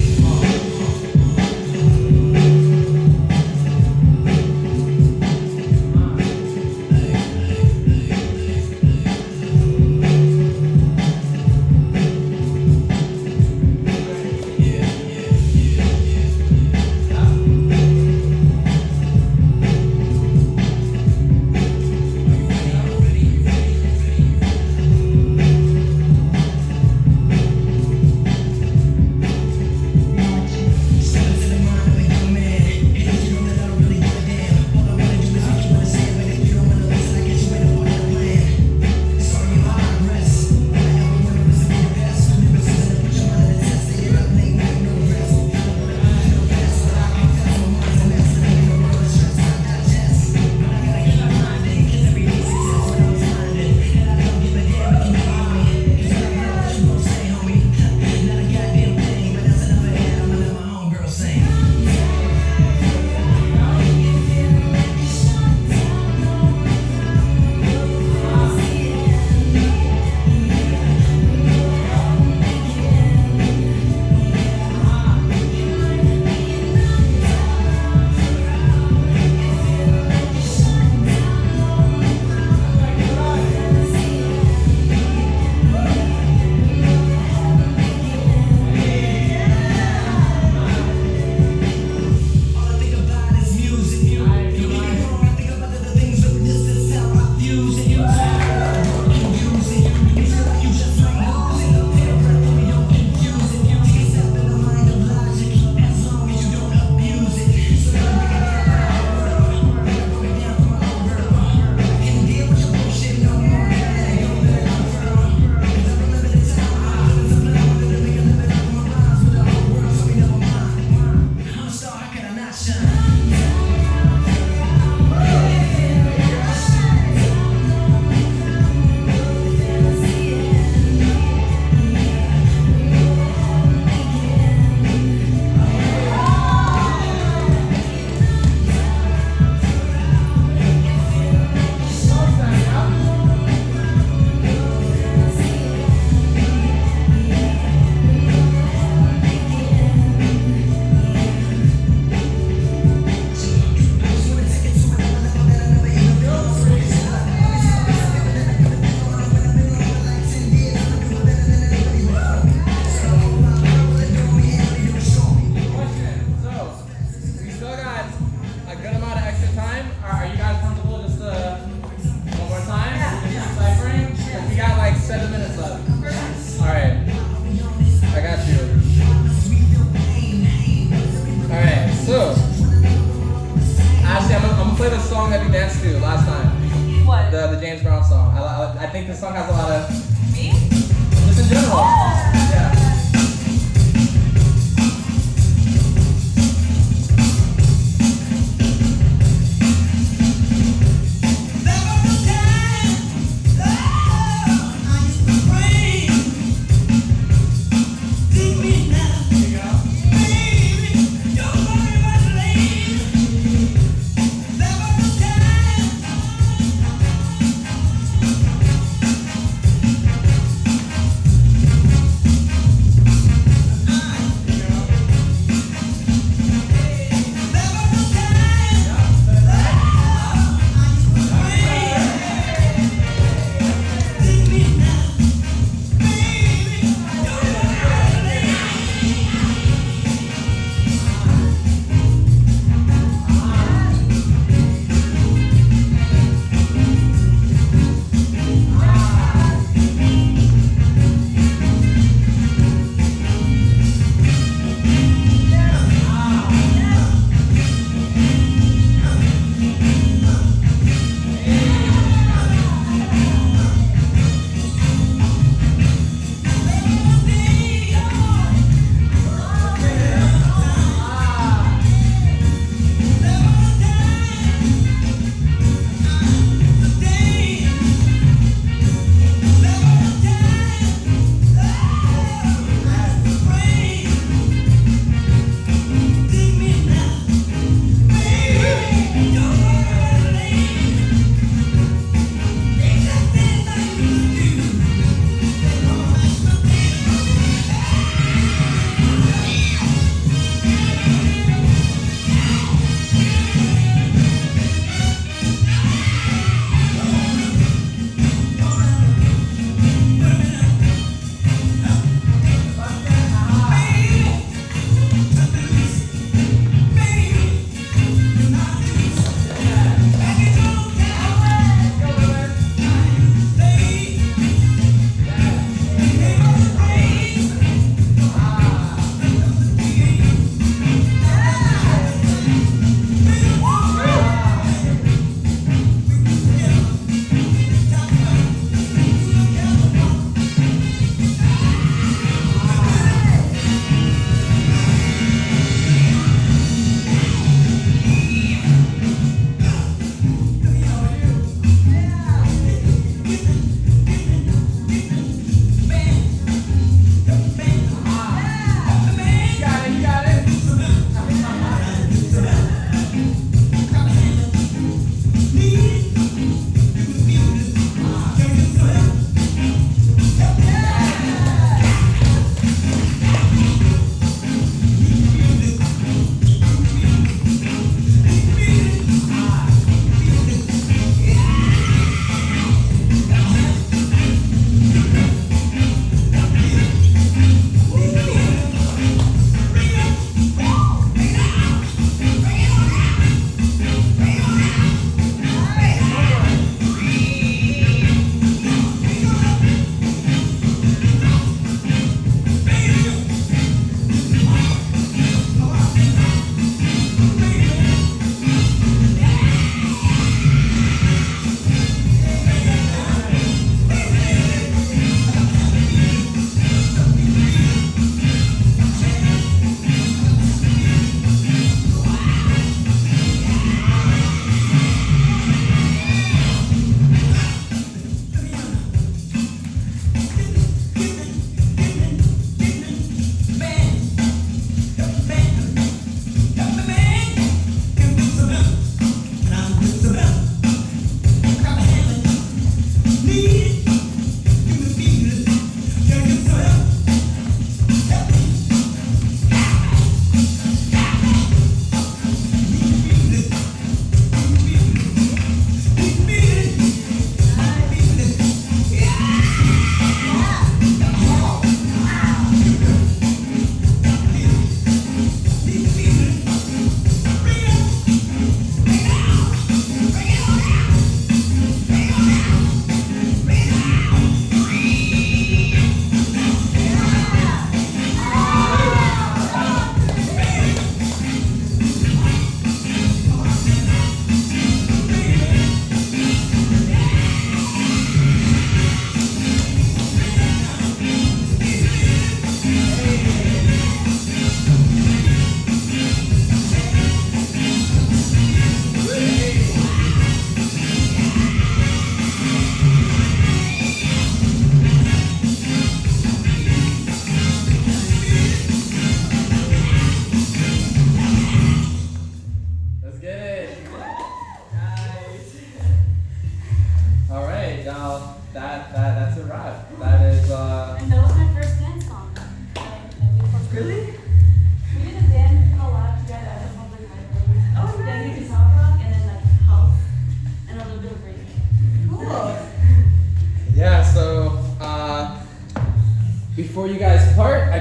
I think this song has a lot of. Me? Just in general. Yeah.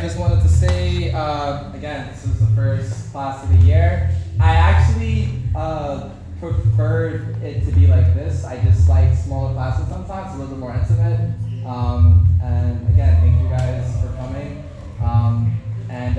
just wanted to say, again, this is the first class of the year. I actually preferred it to be like this. I just like smaller classes sometimes, a little bit more intimate. And again, thank you guys for coming. And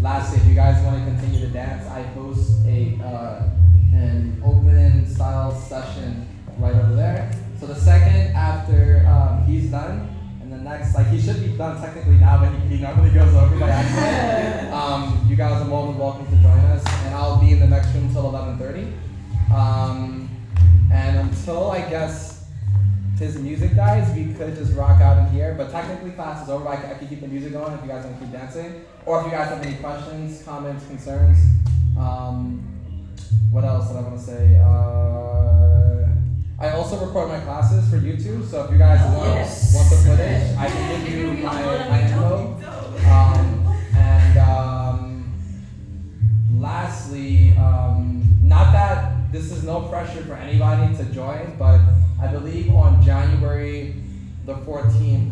lastly, if you guys want to continue to dance, I host an open style session right over there. So the second after he's done, and the next, like he should be done technically now, but he normally goes over by accident. You guys are more than welcome to join us, and I'll be in the next room till 11:30. And until I guess his music dies, we could just rock out in here. But technically class is over. I could keep the music going if you guys want to keep dancing, or if you guys have any questions, comments, concerns. What else did I want to say? I also record my classes for YouTube, so if you guys want the footage, I can give you my info. Lastly, not that this is no pressure for anybody to join, but I believe on January the 14th,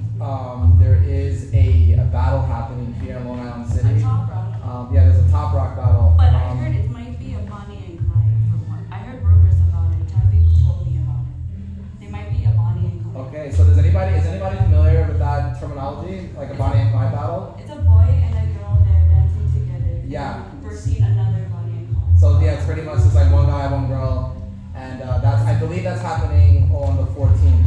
there is a battle happening here in Long Island City. A top rock. Yeah, there's a top rock battle. But I heard it might be a Bonnie and Clyde for one. I heard rumors about it. Tavi told me about it. They might be a Bonnie and Clyde. Okay, so is anybody familiar with that terminology, like a Bonnie and Clyde battle? It's a boy and a girl, they're dancing together. Yeah. Versus another Bonnie and Clyde. So yeah, it's pretty much just like one guy, one girl, and I believe that's happening on the 14th,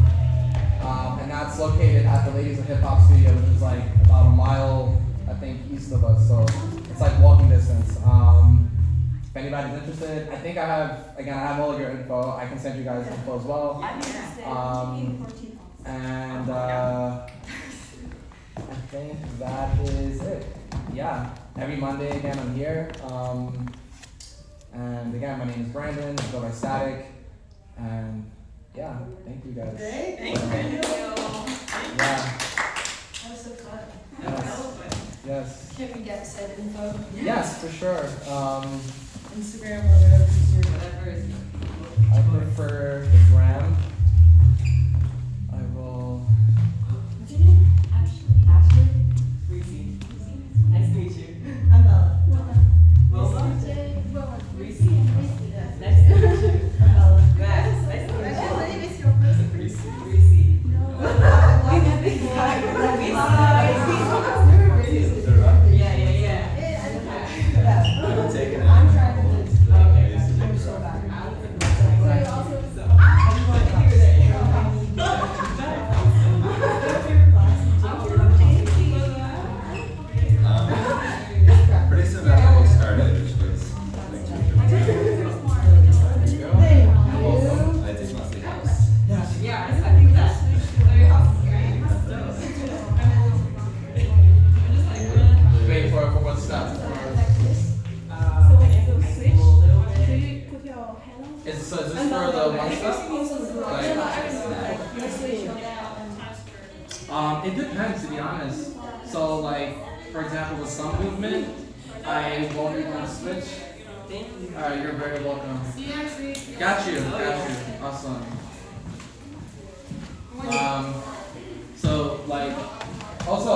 and that's located at the Ladies of Hip Hop Studio, which is like about a mile, I think, east of us. So it's like walking distance. If anybody's interested, I think I have all of your info. I can send you guys info as well. I'm interested. And I think that is it. Yeah, every Monday again I'm here. And again, my name is Brandon. I go by Static. And yeah, thank you guys. Great, thanks, Brandon. Yeah. That was so fun. Yes. Can we get said info? Yes, for sure. Instagram or whatever, whatever is. I prefer the gram. I will. What's your name? Ashley. Reese. Nice to meet you. I'm Bella. Wilma? Reese. Nice to meet you. I'm Bella. Max. Nice to meet you. Reese. Reese. No. I'm taking it. I'm trying to do this. Okay. I'm so bad. Pretty soon after we started, which was like 2 I did mostly house. Yeah, I think that. Very awesome. Wait for what step? Is this for the one step? It depends, to be honest. So, like, for example, with some movement, I won't even switch. Alright, you're very welcome. Got you. Awesome. So, like, also,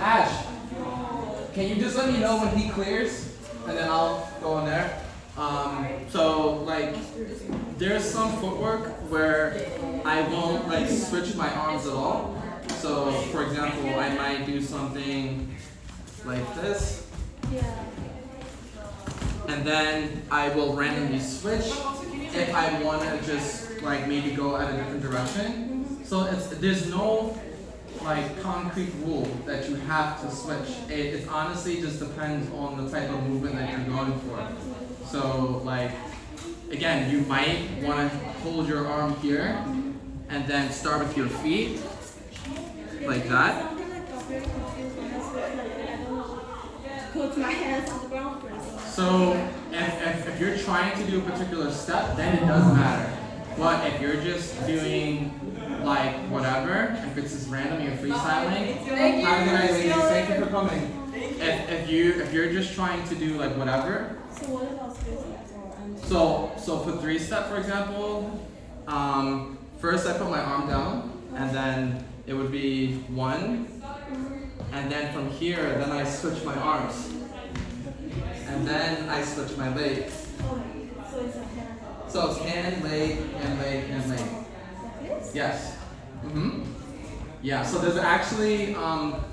Ash, can you just let me know when he clears, and then I'll go in there. So, like, there's some footwork where I won't, like, switch my arms at all. So, for example, I might do something like this, and then I will randomly switch if I want to just, like, maybe go at a different direction. So, there's no, like, concrete rule that you have to switch. It honestly just depends on the type of movement that you're going for. So, like, again, you might want to hold your arm here and then start with your feet, like that. Put my hands on the ground for instance. So, if you're trying to do a particular step, then it doesn't matter. But if you're just doing, like, whatever, if it's just random, you're freestyling, have a good night, ladies. Thank you for coming. If you're just trying to do, like, whatever. So what about spacing? So for 3-step, for example, first I put my arm down, and then it would be 1, And then from here, then I switch my arms. And then I switch my legs. So it's a hand. So it's hand, leg, and leg, and leg. Like this? Yes. Mm-hmm. Yeah, so there's actually,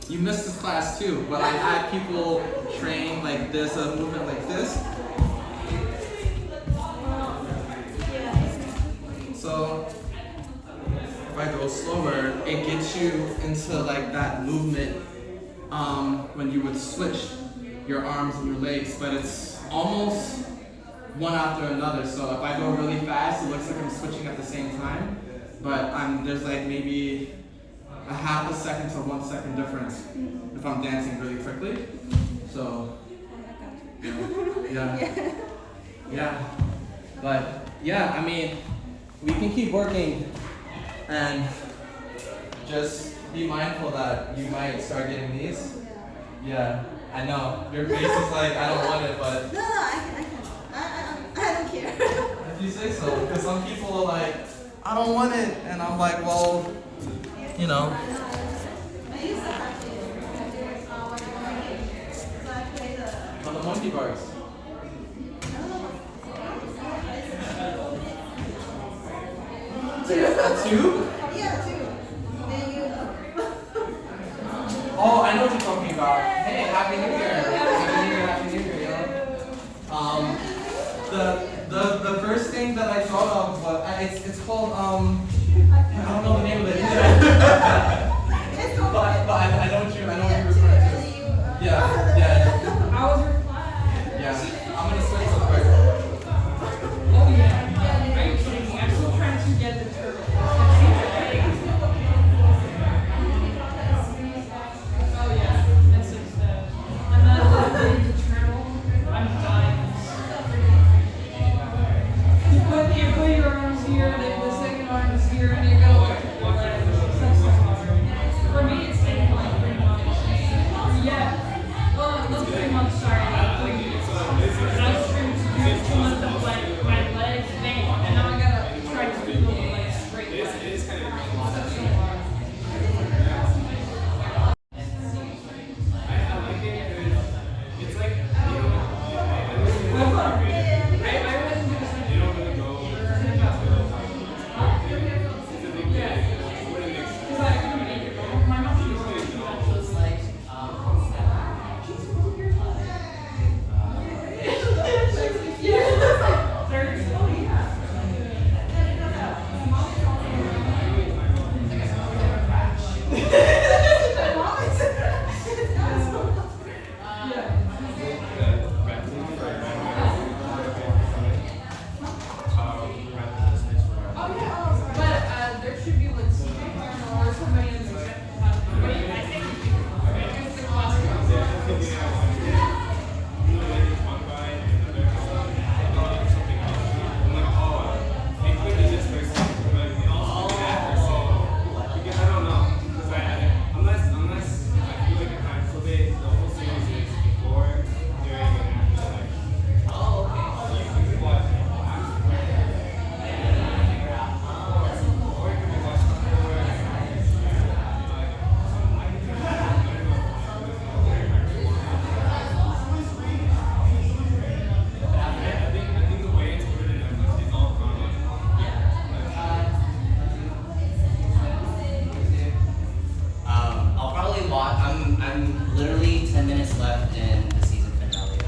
you missed this class too, but I had people train like this, a movement like this. So if I go slower, it gets you into like that movement when you would switch your arms and your legs, but it's almost one after another. So if I go really fast, it looks like I'm switching at the same time, but there's like maybe a half a second to 1 second difference if I'm dancing really quickly. So yeah. But yeah, I mean, we can keep working and just be mindful that you might start getting these. Yeah, I know. Your face is like, I don't want it, but No, I don't care. if you say so, because some people are like, I don't want it, and I'm like, well, you know. I used to practice when I was young. So I played On the monkey bars. Two? Yeah, two. Then you. Oh, I know what you're talking about. Hey, Happy New Year. Happy New Year, the first thing that I thought of was, it's called, I don't know the name of it. but I know what you're referring to. Yeah. How was your class? Yeah. I'm gonna switch real quick. Oh yeah. Are you kidding me? I'm still trying to get the turtle. Oh yeah. That's it. I'm not getting the turtle. I'm dying. You put your arms here, the second arm is here, and you go like such so hard. For me, it's taken like 3 months. Yeah. Well, not 3 months, sorry. I was trying to do 2 months of like my legs bent, and now I gotta try to do them like straight legs. It is kind of such so hard. It's like, there should be like or somebody in the chat. Wait, I think it's the class. I'm literally 10 minutes left in the season finale.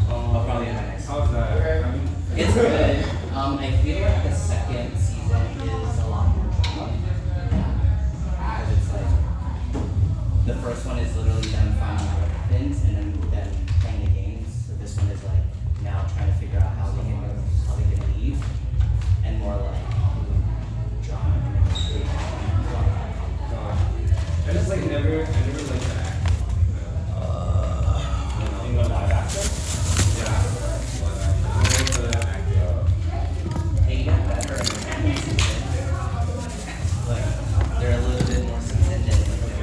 I'll probably end my next. How's that? It's good. I feel like the second season is a lot more drama. Because it's like, the first one is literally them finding out what happens and then them playing the games. So this one is like now trying to figure out how they can leave. And more like drama. I just like never like to act. In the live action? Yeah. I like to act. They get better in the second season. Like, they're a little bit more seasoned in like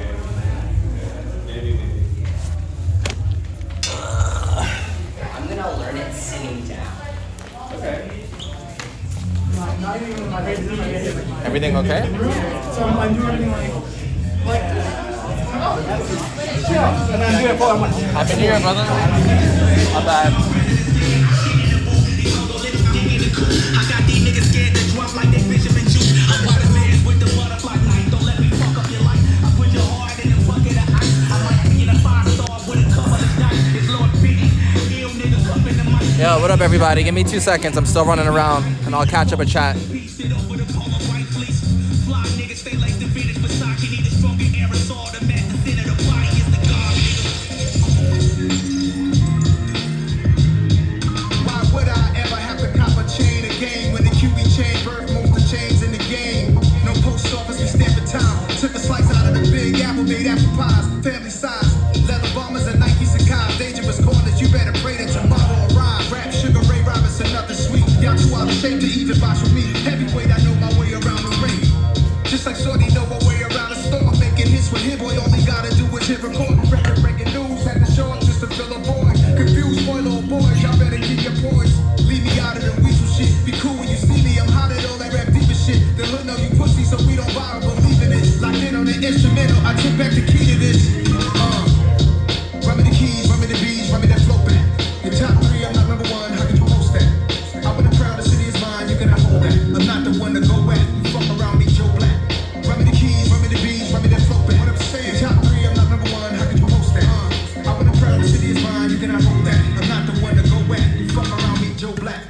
Maybe. I'm gonna learn it sitting down. Okay. Everything okay? So I'm doing everything like Happy New Year, brother. My bad. I got these niggas scared to drop like they Benjamin Juice. I'm one of the man with the butterfly knife. Don't let me fuck up your life. I put your heart in a bucket of ice. I might be in a 5-star with a couple of dice. It's Lord Biggie. Ill nigga up in the mic. Yo, what up, everybody? Give me 2 seconds. I'm still running around, and I'll catch up a chat. Sit over the Polo White Fleece. Fly niggas stay like the Venus Versace. Need a stronger aerosol. The man the center of the body is the god, nigga. Why would I ever have to cop a chain again when the QB chain birth most the chains in the game? No post office, we stamp for time. Took a slice out of the big apple, made apple pies, family size. Leather bombers and Nike Sacai. Dangerous corners, you better pray that tomorrow arrive. Rap Sugar Ray Robinson, nothing sweet. Y'all too out of shape to even box with me. Heavyweight, I know my way around the ring. Just like Shorty know my way around the store. Making hits with him, boy, all he gotta do is hit record. Record breaking news, had to show up just to fill a void. Confused, boy, little boys, y'all better keep your poise. Leave me out of the weasel shit. Be cool when you see me, I'm hot at all that rap diva shit. The hood know you pussy, so we don't borrow, believe in it. Locked in on the instrumental, I took back the key to this. Run me the keys, run me the bees, run me that flow back. Your top 3, I'm not number 1, how could you post that? I would have proud the city is mine, you cannot hold that. I'm not the one to go at, you fuck around me, Joe Black. Run me the keys, run me the bees, run me that flow back. What I'm saying, your top 3, I'm not number 1, how could you post that? I would have proud the city is mine, you cannot hold that. I'm not the one to go at, you fuck around me, Joe Black.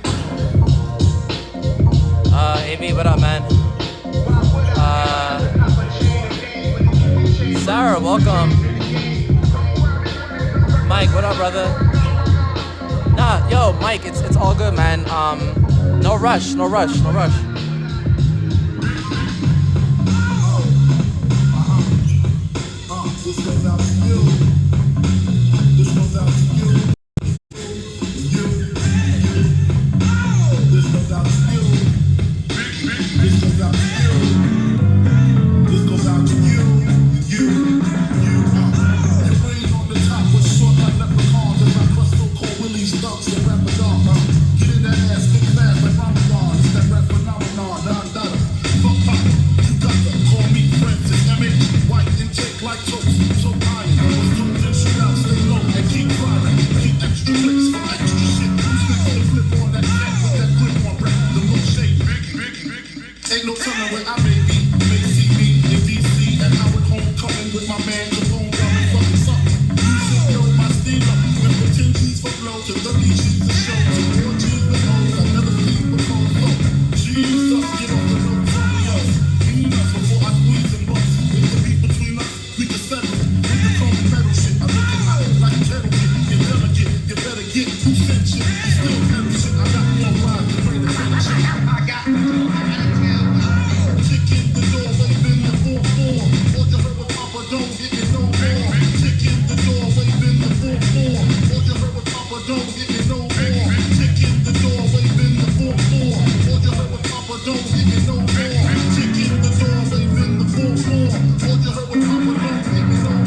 AB, what up, man? Sarah, welcome. Mike, what up, brother? Nah, yo, Mike, it's all good, man. No rush. This goes out to you. This goes out to you. This goes out to you. This goes out to you. This goes out to you. Your brains on the top with short like leprechauns. As I bust so cold Willie's thugs and rap a dog. Get in that ass, kick fast like Ramadan. It's that rap phenomenon. Don-Dada. Fuck pop. You got to call me Francis M.A. White intake like toast. So high. Shoot out, stay low, and keep firing. Keep extra clicks for extra shit. Stick to the flip on that neck with that grip on rap. The look shake. Ain't no telling where I may be. May see me in DC and Howard Homecoming with my man Capone drumming fucking something. You should know my steamer. Went from 10 G's for flow to 30 G's to show. To 4 G's with hoes I've never seen before. So, Jesus, get off the road from me up. Clean us before I squeeze and bust. If the beef between us, we can settle. With the chrome and metal shit, I'm looking hot like kettle shit. You delicate, you better get 2 cent shit. You still kettle shit, I got more lives to bring the same shit. I got kick in the door, waving the 4-4. All you heard was Papa, don't get me no more. Kick in the door, waving the 4-4. All you heard was Papa, don't get me no more. Kick in the door, waving the 4-4. All you heard was Papa, don't get me no more. Kick in the door, waving the 4-4. All you heard was Papa, don't get me no more.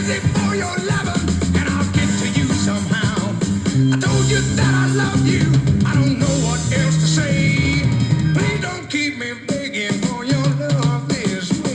crazy for your loving, and I'll get to you somehow. I told you that I love you. I don't know what else to say. Please don't keep me begging for your love this way.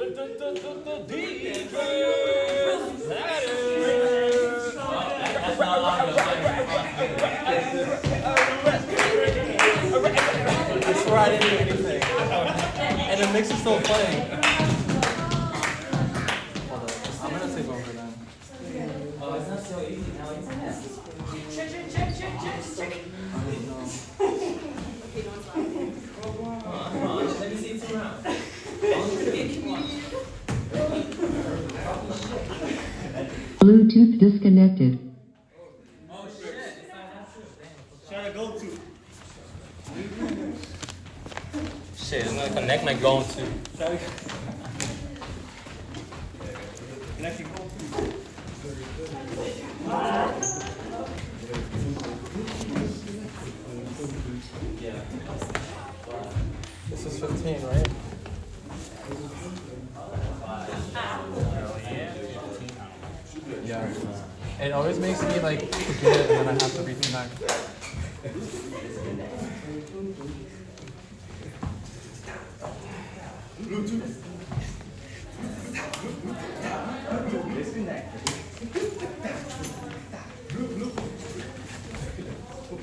I swear I didn't do anything. And the mix is still playing. Hold up. I'm gonna take over then. Oh, it's not so easy now. Come on, let me see 2 rounds. Bluetooth disconnected. Oh shit, it's not that true. Trying to go to. Shit, it's gonna connect my going to. Connecting go to. This is 15, right? Yeah. It always makes me like forget it and then I have to reconnect.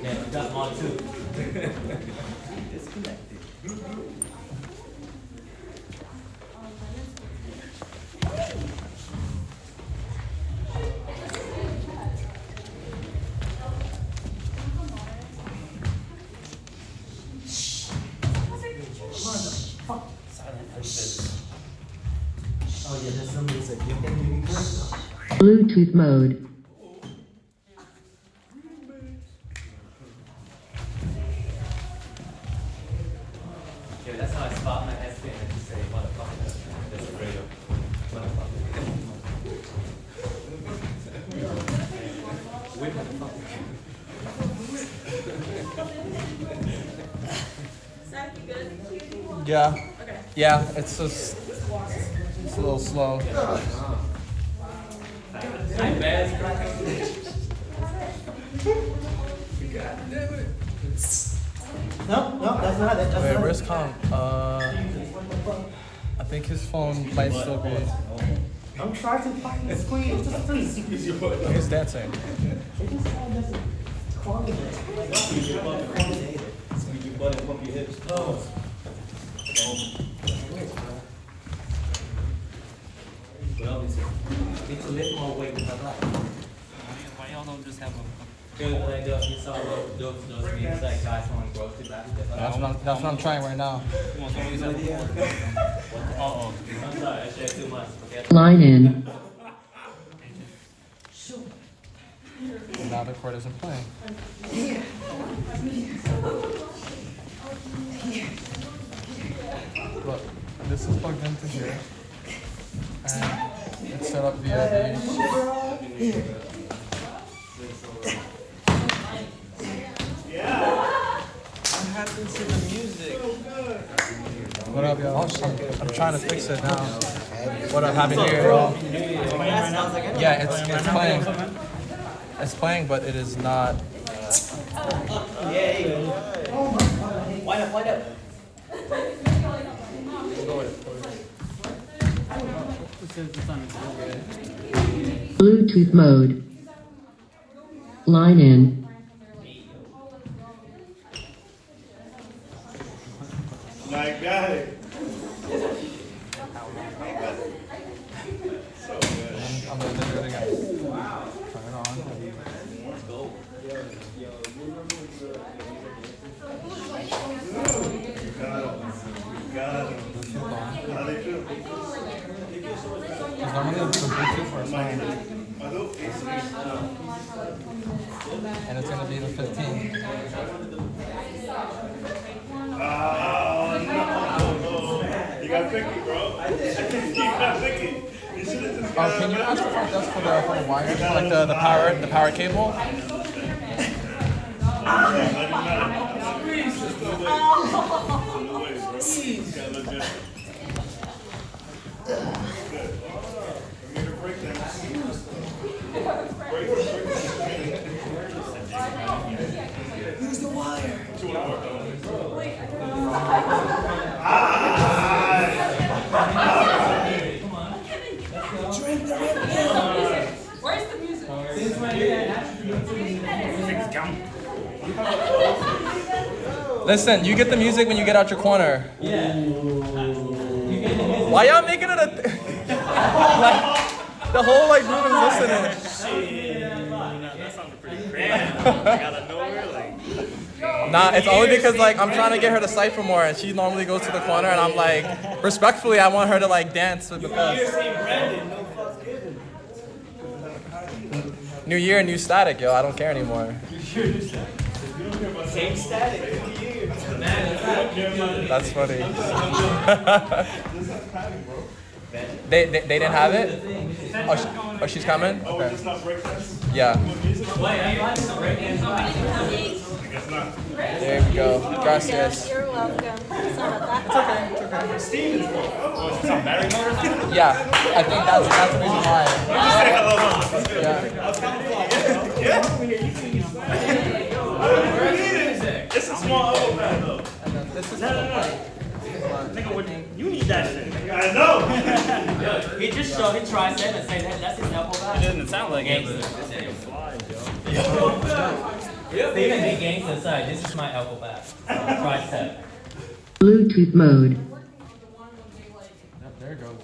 Yeah, we got one too. Oh yeah, there's some music. You can hear me first. Bluetooth mode. Yeah, that's how I spot my head spin and just say, motherfucker. That's a radio. Motherfucker. Wait, Zach, you good? Yeah. Okay. Yeah, it's just it's a little slow. I'm bad. No, that's not it. That's Wait, not where's it. Kong? I think his phone might still be. I'm trying to fucking squeeze. Just please. He's dancing. It just all doesn't coordinate. Squeeze your butt and pump your hips. Oh. Well, need to lift more weight with my life. Why y'all don't just have a? Dude, like you saw those memes like guys on grocery baskets. That's what I'm trying right now. Uh-oh. I'm sorry, I shared too much. Okay. Line in. Now the chord isn't playing. Look, this is plugged into here. And it's set up via the. What happened to the music? What up, y'all? I'm trying to fix it now. What up, happy New Year, y'all? Yeah, it's playing. It's playing, but it is not. Wind up, wind up. Bluetooth mode. Line in. Like, got it. I'm gonna do it again. Turn it on. Let's go. Got it. How they feel? Because normally it's the Bluetooth or something. And it's gonna be the 15. Oh, no. You got picky, bro. You got picky. You should have just got Can you ask for that's for the wire, for like the power cable? Who's the wire? Listen, you get the music when you get out your corner. Yeah. Why y'all making it a like the whole like group is listening? That sounded pretty grand. Like out of nowhere, like. Nah, it's only because like I'm trying to get her to cipher more, and she normally goes to the corner, and I'm like, respectfully, I want her to like dance with the best. New year, new static, yo. I don't care anymore. Same static. That's funny. They didn't have it? Oh, she's coming? Okay. Yeah. There we go. Gracias. You're welcome. It's okay. Yeah, I think that's the reason why. Yeah. It's a small elbow pad though. And then this is No. Nigga, you need that shit. I know. He just showed his tricep and say that's his elbow back. It doesn't sound like it, but it They even make games inside. This is my elbow back. Tricep. Bluetooth mode. Yep, there it goes.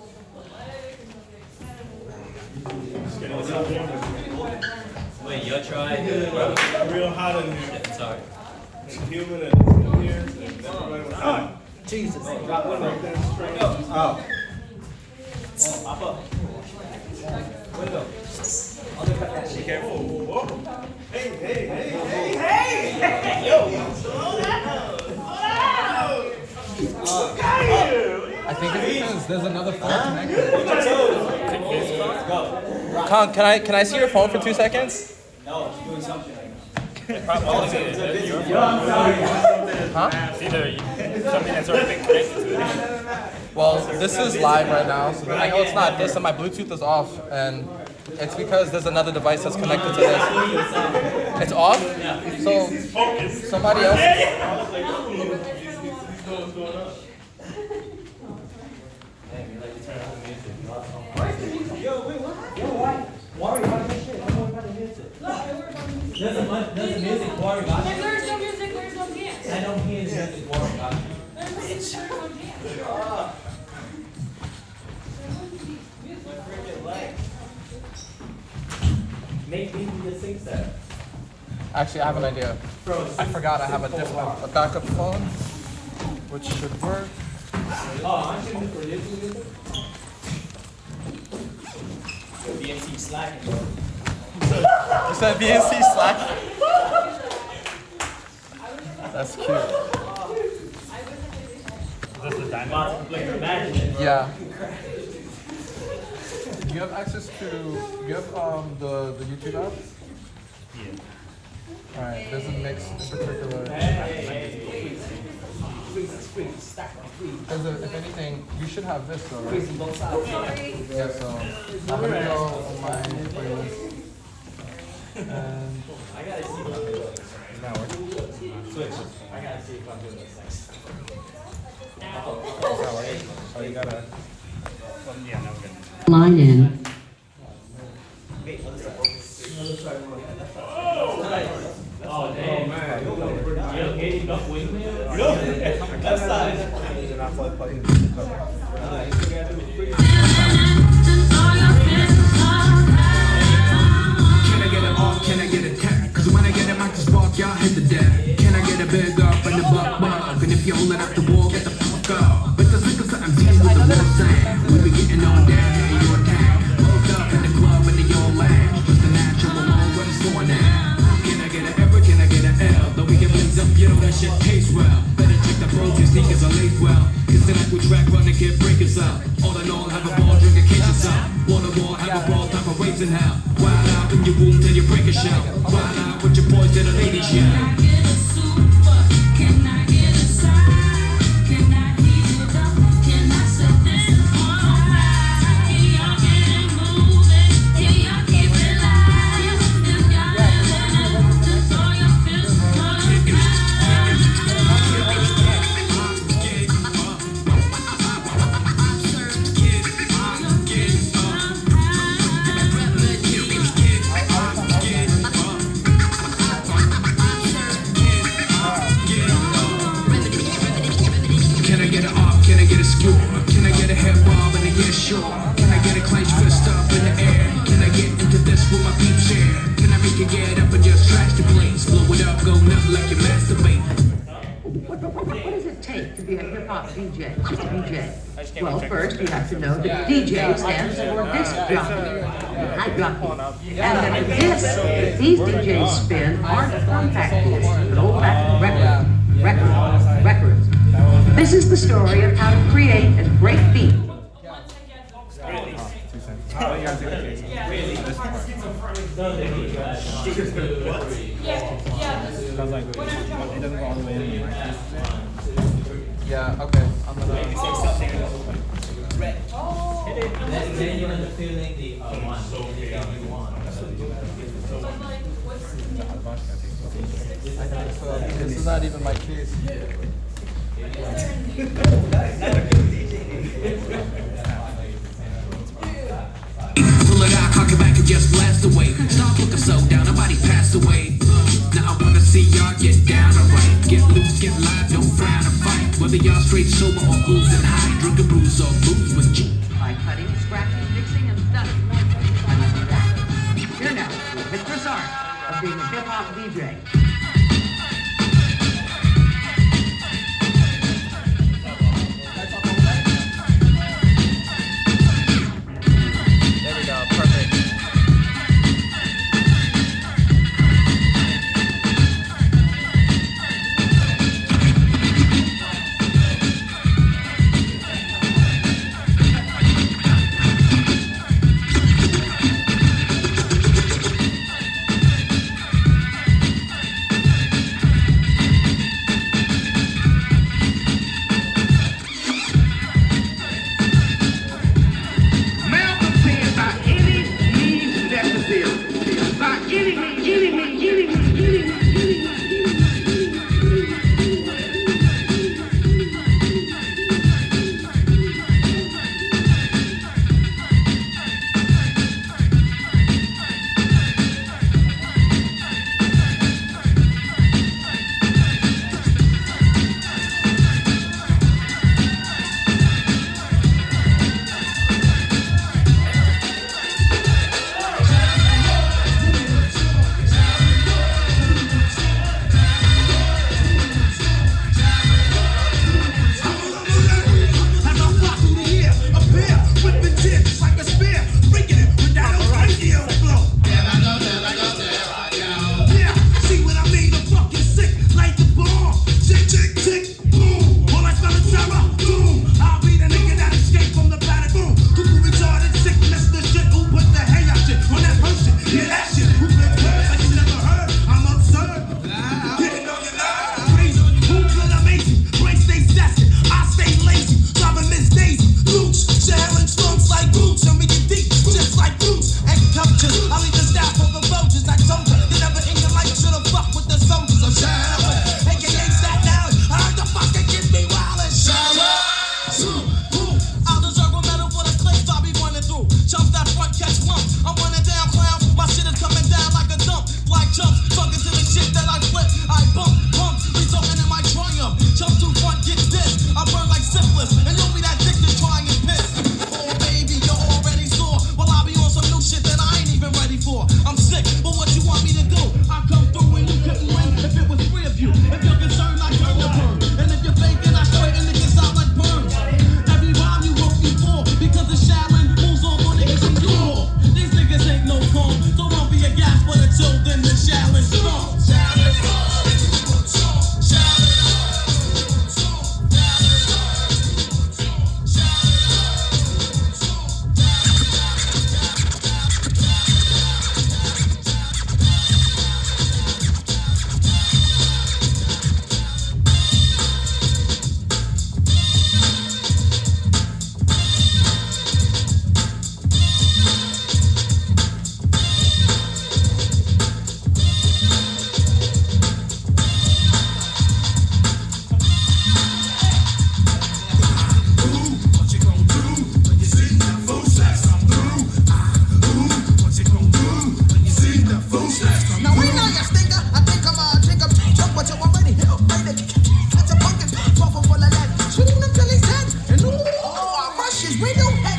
Wait, your try? real hot in here. Sorry. It's humid and New Year's and everybody was hot. Jesus. Drop one right there straight. Oh, up. Window. Be careful. Whoa. Hey. Yo. Slow down. I think it's because there's another phone connected. Go. Con, can I see your phone for 2 seconds? No, she's doing something right Huh? It's either something that's already been connected to it. Well, this is live right now, so I know it's not this, and my Bluetooth is off, and it's because there's another device that's connected to this. It's off? So, somebody else... Does the music worry about you? There's no music, there's no dance. I don't hear the music worry about you. There's no Make me the sing set. Actually, I have an idea. I forgot I have a backup phone, which should work. Oh, aren't you producing music? BMC slacking, bro. You said BNC Slack? That's cute. That's the diamond. About to play for Madden. Yeah. Do you have access to, do you have the YouTube app? Yeah. Alright, there's a mix in particular. Because if anything, you should have this though, right? Yeah, so I'm gonna go on my playlist. And I gotta see if I'm doing this. now we're Switch. I gotta see if I'm doing this next. oh, you gotta. Yeah, no good. Line in. Oh, damn, man. You're getting up windmill? Left side. Can I get a tap? Cause when I get it, I just walk, y'all hit the deck. Can I get a big up and the buck? And if you hold it up the wall, get the fuck up. But the sickle something deep with the war sign. We be getting on down, and you attack. Woke up in the club and they all laugh. But the natural already sworn now. Can I get an ever? Can I get an L? Though we get blazed up, you know that shit tastes well. Better check the pros, your sneakers are laced well. Cause tonight we track run and get breakers up. All in all, have a ball, drink a case of up. Water wall, have a brawl, type of waves in hell. Wild out in your womb till you break a shell. Wild out with your boys till the ladies yell. sure. Can I get a clench fist up in the air? Can I get into this with my peeps share? Can I make you get up and just trash the place? Blow it up, go nuts like you masturbate. What does it take to be a hip-hop DJ? Well, first you have to know that DJ stands for disc jockey, high jockey. And that the discs that these DJs spin aren't compact discs, but old-fashioned records. This is the story of how to create and break beat. Yeah, okay. I'm gonna. Then you're in the feeling the one. You want. This is not even my case. Pull it out, cock it back and just blast away. Stop looking so down, nobody passed away. Now I wanna see y'all get down alright. Get loose, get live, don't frown or fight. Whether y'all straight sober or oozing high, drink a bruise or booze with you. By cutting, scratching, mixing, and stunning. And after that, here now is Mr. Art of being a hip-hop DJ. There we go. Perfect.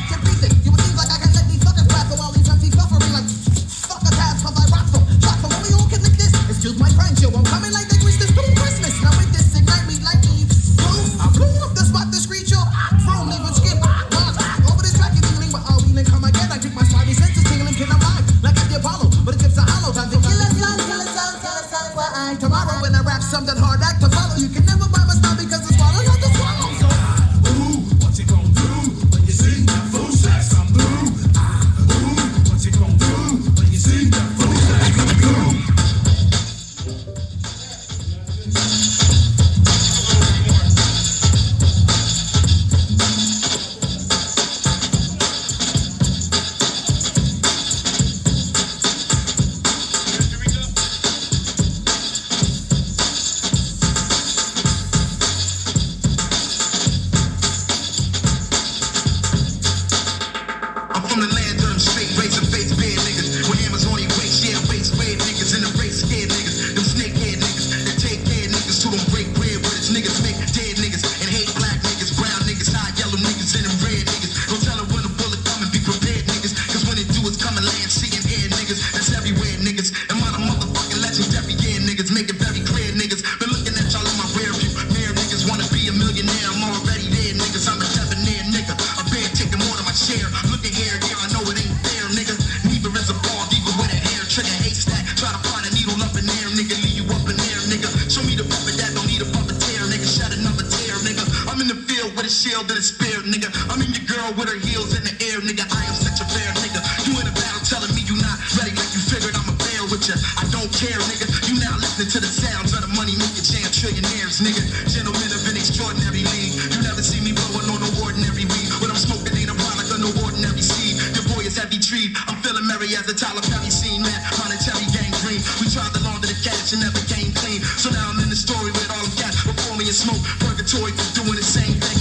to pieces. You would think like I can let these fuckers laugh while these empty buffering like fuck a tab, cause I rock them. Rock them, only you can lick this. Excuse my French, yo, I'm coming like they grease this through Christmas. Now with this, ignite me like me. I blew up the spot, the screech, yo. From leaving skin, over this track, it's tingling, but I'll wheel and come again. I take my spidey senses tingling, kid, I'm live, like at the Apollo. But the tips are hollow, time to kill a song, why tomorrow when I rap something hard act to follow. You can never buy my style because it's swallow, not the swallow. So, ooh, what you gonna do when you see that food sex come through? Ooh, what you gonna do when you see that food sex come through? I'm from the land of them straight razor face bad niggas. When hammers on your waist, yeah, waist red niggas in the race, scared niggas. Them snakehead niggas that take care niggas to them break bread, but it's niggas make dead niggas and hate black niggas, brown niggas, high yellow niggas, and them red niggas. Don't tell her when the bullet come and be prepared niggas, cause when it do it's coming land, sea and air niggas. That's everywhere niggas. And my motherfucking legendary yeah niggas, make it very clear niggas. Been looking at y'all in my rear view mirror niggas, wanna be a millionaire. I'm already there niggas. I'm a debonair nigga, a bear taking more than my share. Looking here, yeah, I know it ain't fair, nigga. Neither is a bald eagle with a hair trigger haystack. Try to find a needle up in there, nigga. Leave you up in there, nigga. Show me the puppet that don't need a puppeteer, nigga. Shed another tear, nigga. I'm in the field with a shield and a spear, nigga. I'm in your girl with her heels in the air, nigga. I am such a bear, nigga. You in a battle telling me you not ready like you figured I'm a bear with you. I don't care, nigga. You now listening to the sounds of the money making jam trillionaires, nigga. Gentlemen of an extraordinary league. You never see me blowing on no ordinary weed. What I'm smoking ain't a product of no ordinary seed. Your boy is heavy tree. I'm feeling merry as a Tyler Perry scene, man. Monetary gang green. We tried to launder the cash and never came clean. So now I'm in the story with all them cats before me and smoke. Purgatory for doing the same thing.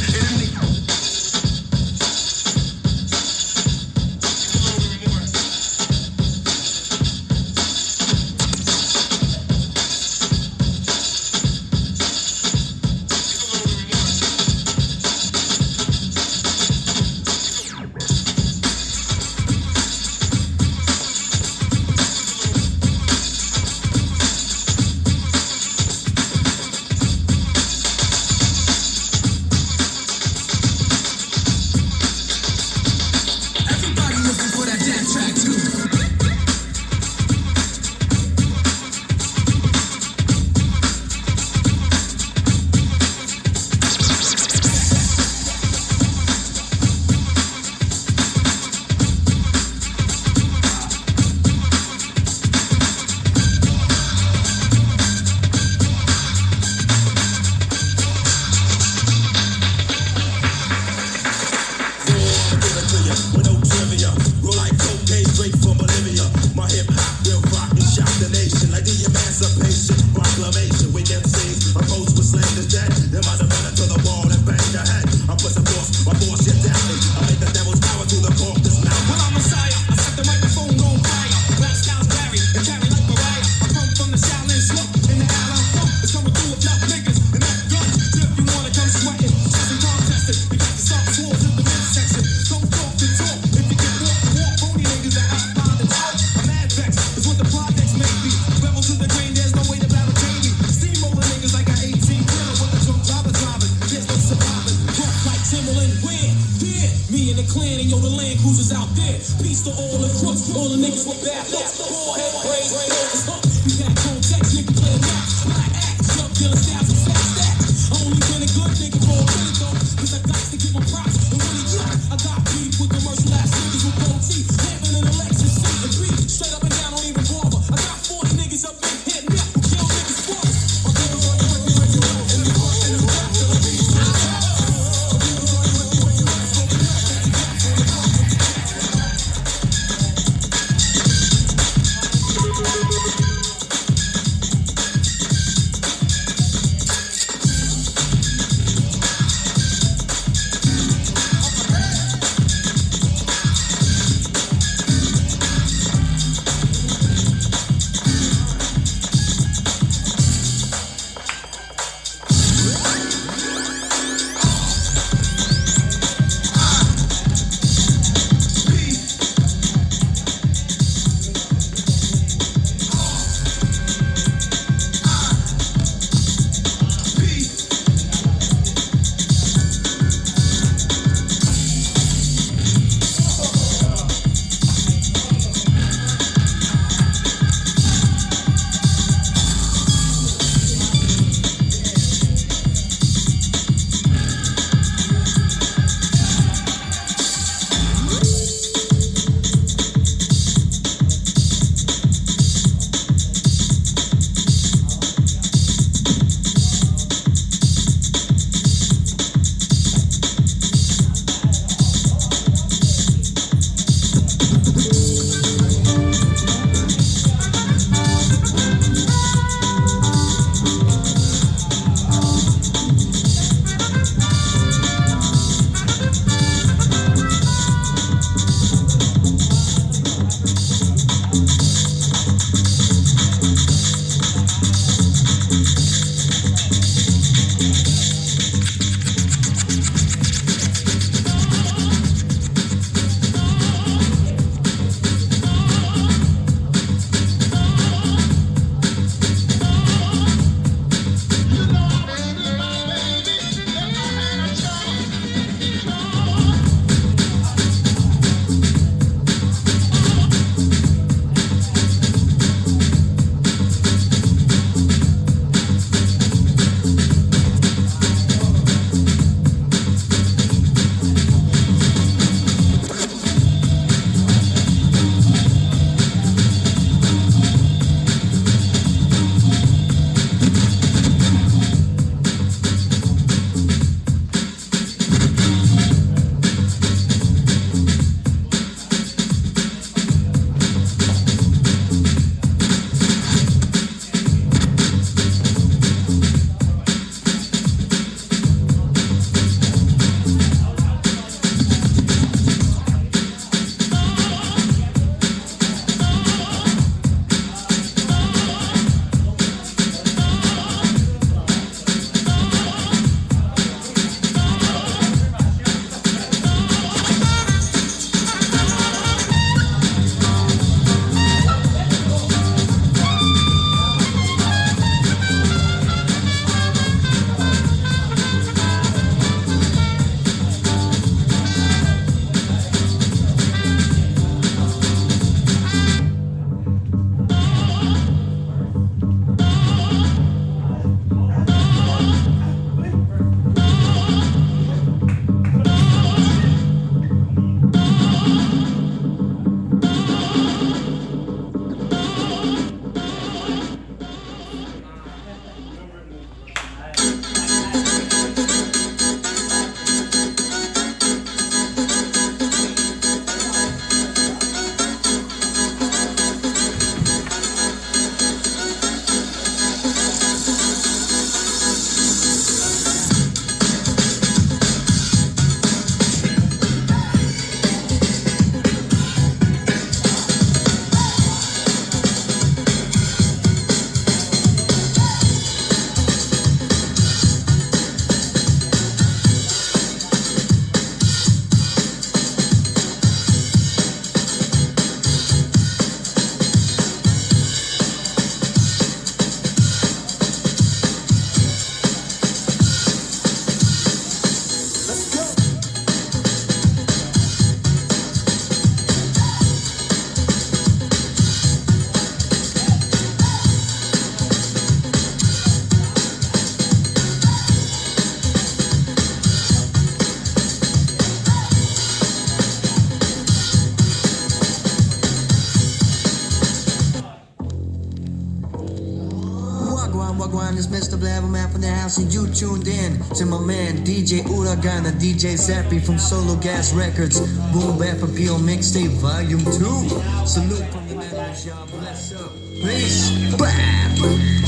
on this Mr. Blabberman from the house, and you tuned in to my man DJ Uragana, DJ Zappy from Solo Gas Records, Boom Bap Appeal Mixtape Volume 2. Salute from the Netherlands, y'all. Bless up. Peace. Bam.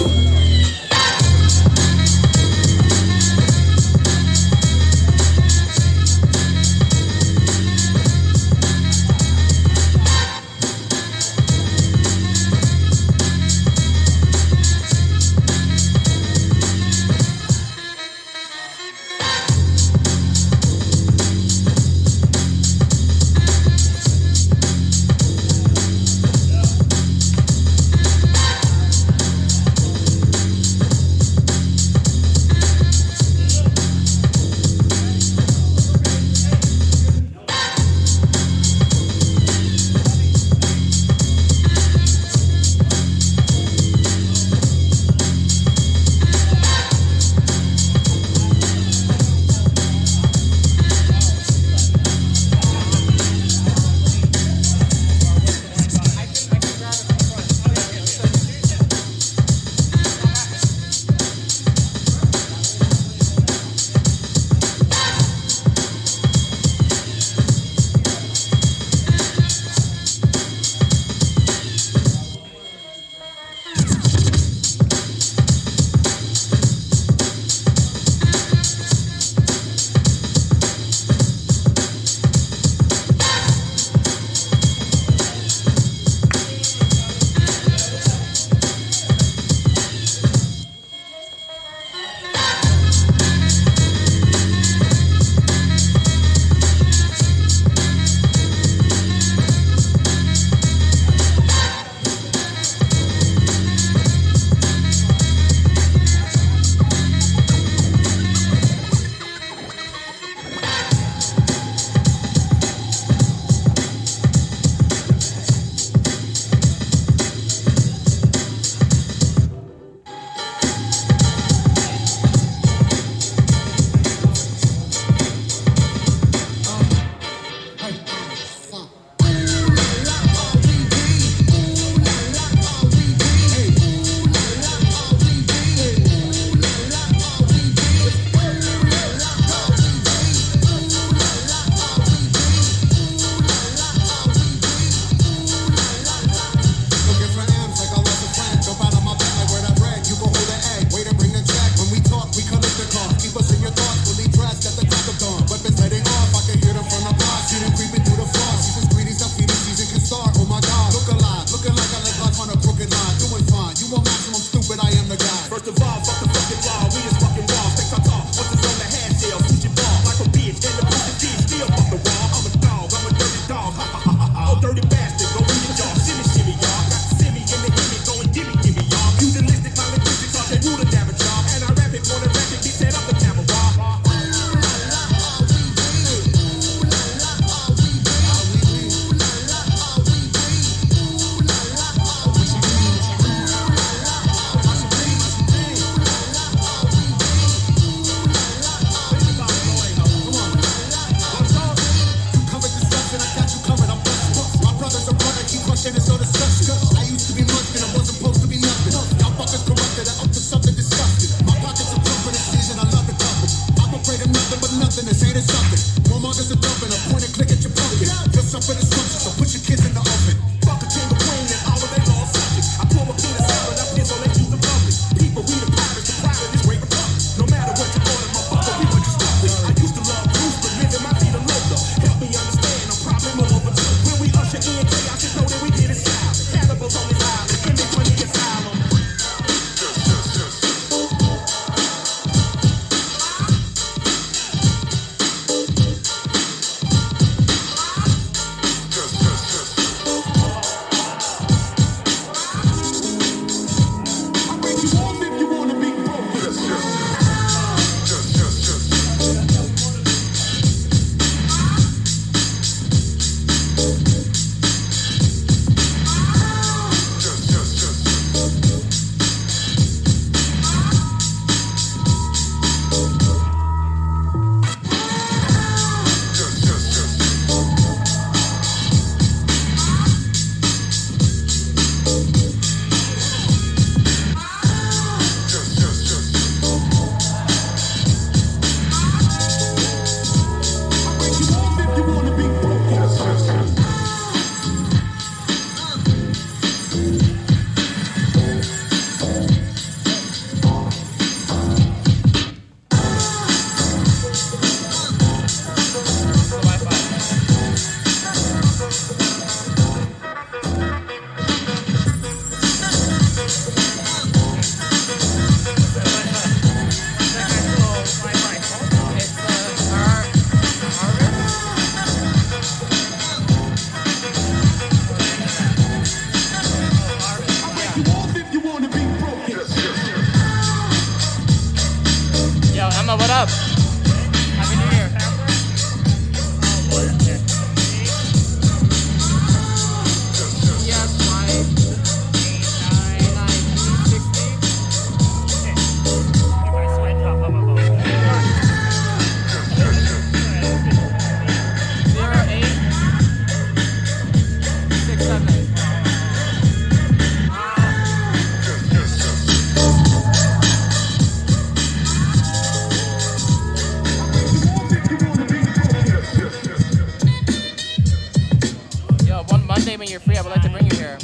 Monday when you're free, I would like to bring you here.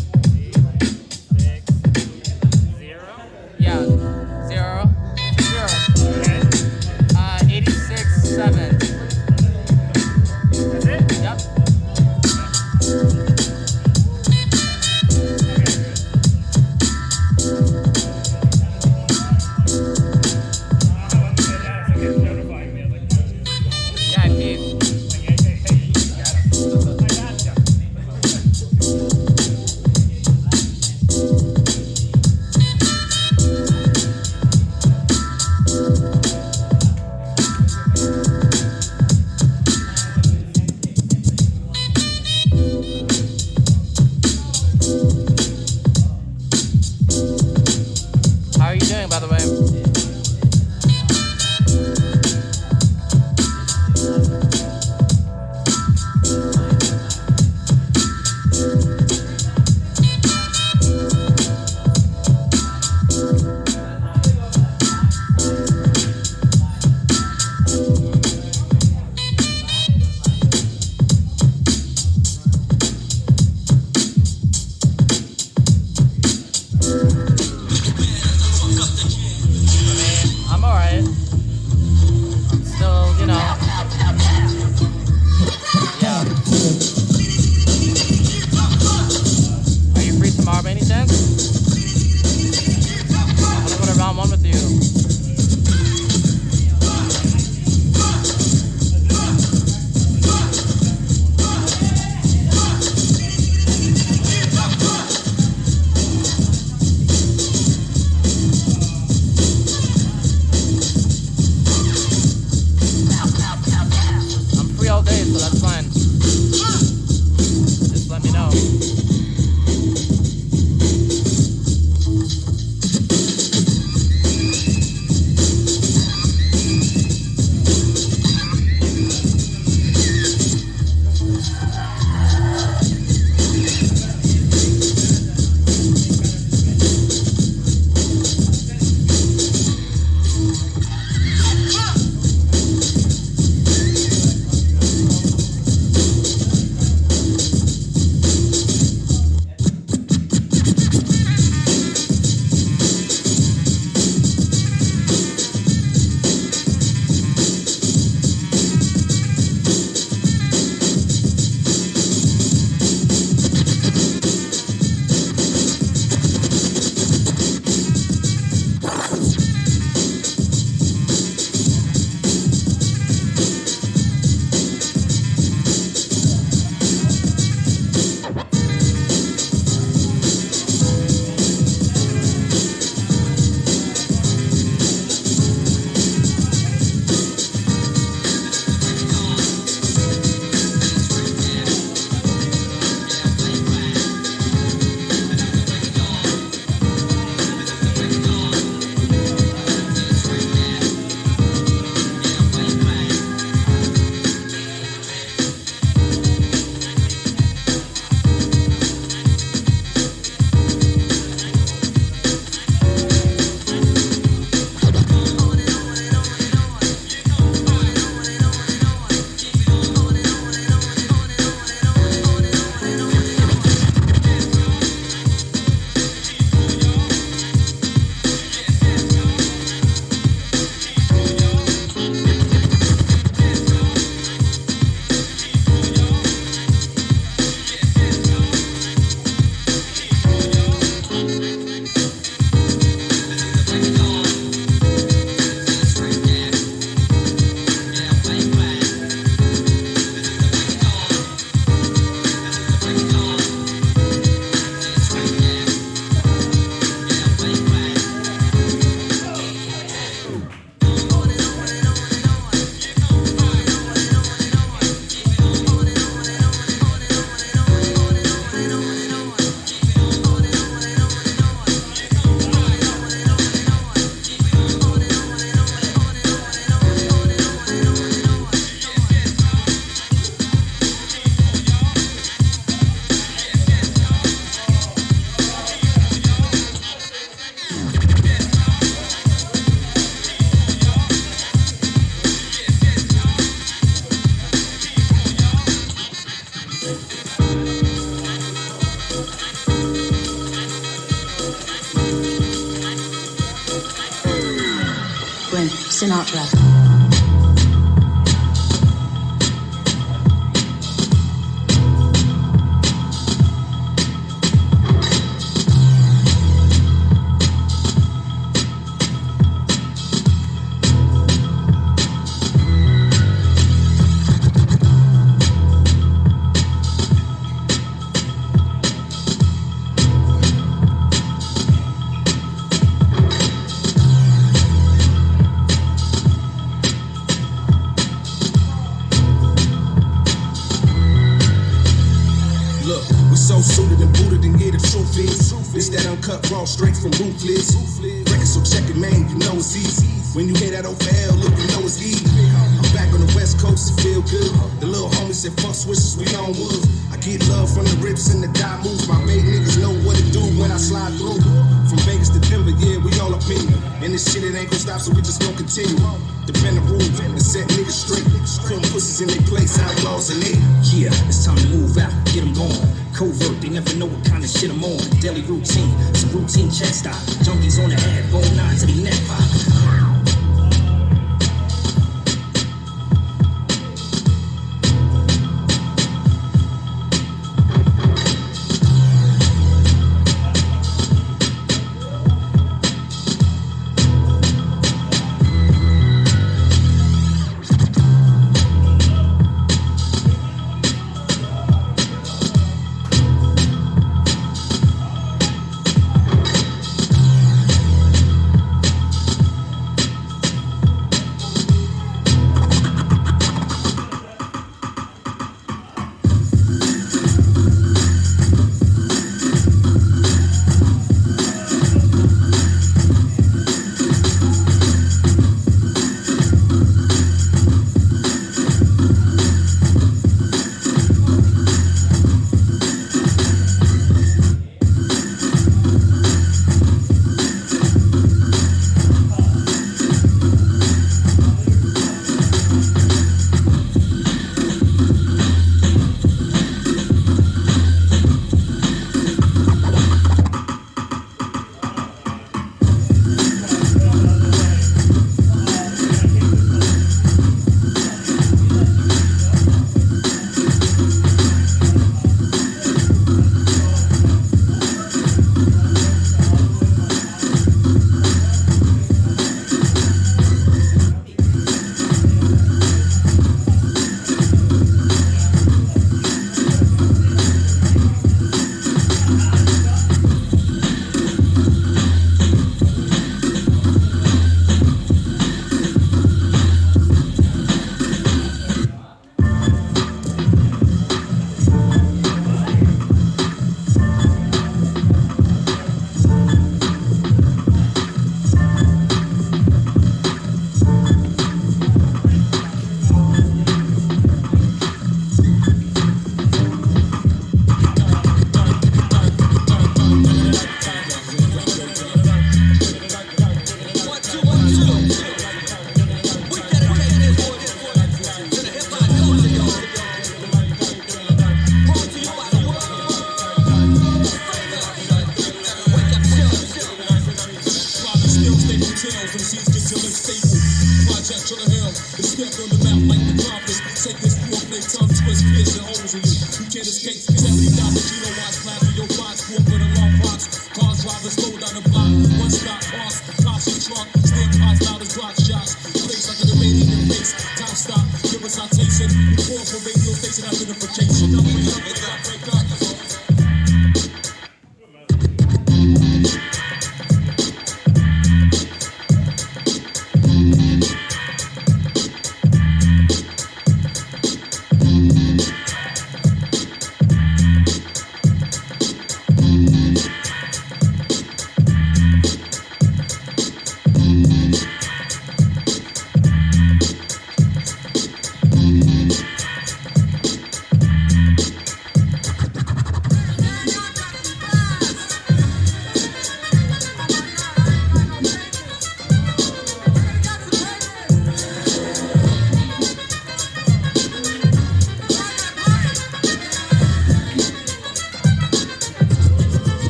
0. Yeah, 0. 86.7. That's it? Yep. Yeah, Keith. How are you doing, by the way? I'm alright. I'm still, you know. Yeah. Are you free tomorrow by any chance? I wanna go to round 1 with you. I'm free all day, so that's fine. Just let me know. Sinatra. Look, we so suited and booted and yeah, the truth is, it's that uncut raw straight from Ruthless. Record, so check it, man, you know it's easy. When you hear that over L, look, you know it's easy. I'm back on the West Coast, it feel good. The little homie said, fuck switches, we on wood. I get love from the rips and the die moves. My big niggas know what to do when I slide through. From Vegas to Denver, yeah, we all up in it. And this shit, it ain't gon' stop, so we just gon' continue. Defend the rules and set niggas straight. Putting pussies in their place, outlaws and they. Yeah, it's time to move out, get them going. Covert, they never know what kind of shit I'm on. Daily routine, some routine chest stop. Junkies on the head, bone nine to the neck pop.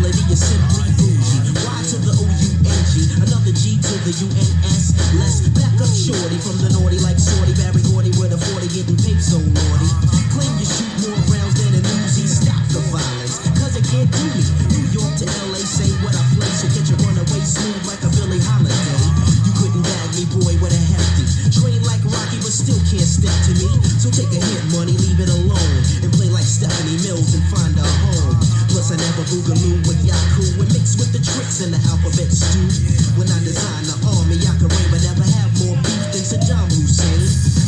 ability is simply bougie. Y to the O-U-N-G, another G to the U-N-S. Let's back up shorty from the naughty like Shorty. Barry Gordy with a 40 getting paid so naughty. Claim you shoot more rounds than an Uzi. Stop the violence, cause it can't do me. New York to LA, say what I play. So get your runaway smooth like a Billie Holiday. You couldn't bag me, boy, with a hefty. Train like Rocky, but still can't step to me. So take a hit, money, leave it alone. And play like Stephanie Mills and find a home. Plus I never boogaloo with Yaku and mix with the tricks in the alphabet stew. When I design the army, I can reign, but never have more beef than Saddam Hussein.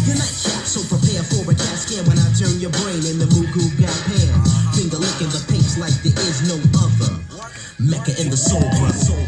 You're not capped, so prepare for a cat scare when I turn your brain in the Mugu got pan. Finger licking the pace like there is no other. Mecca in the soul brother.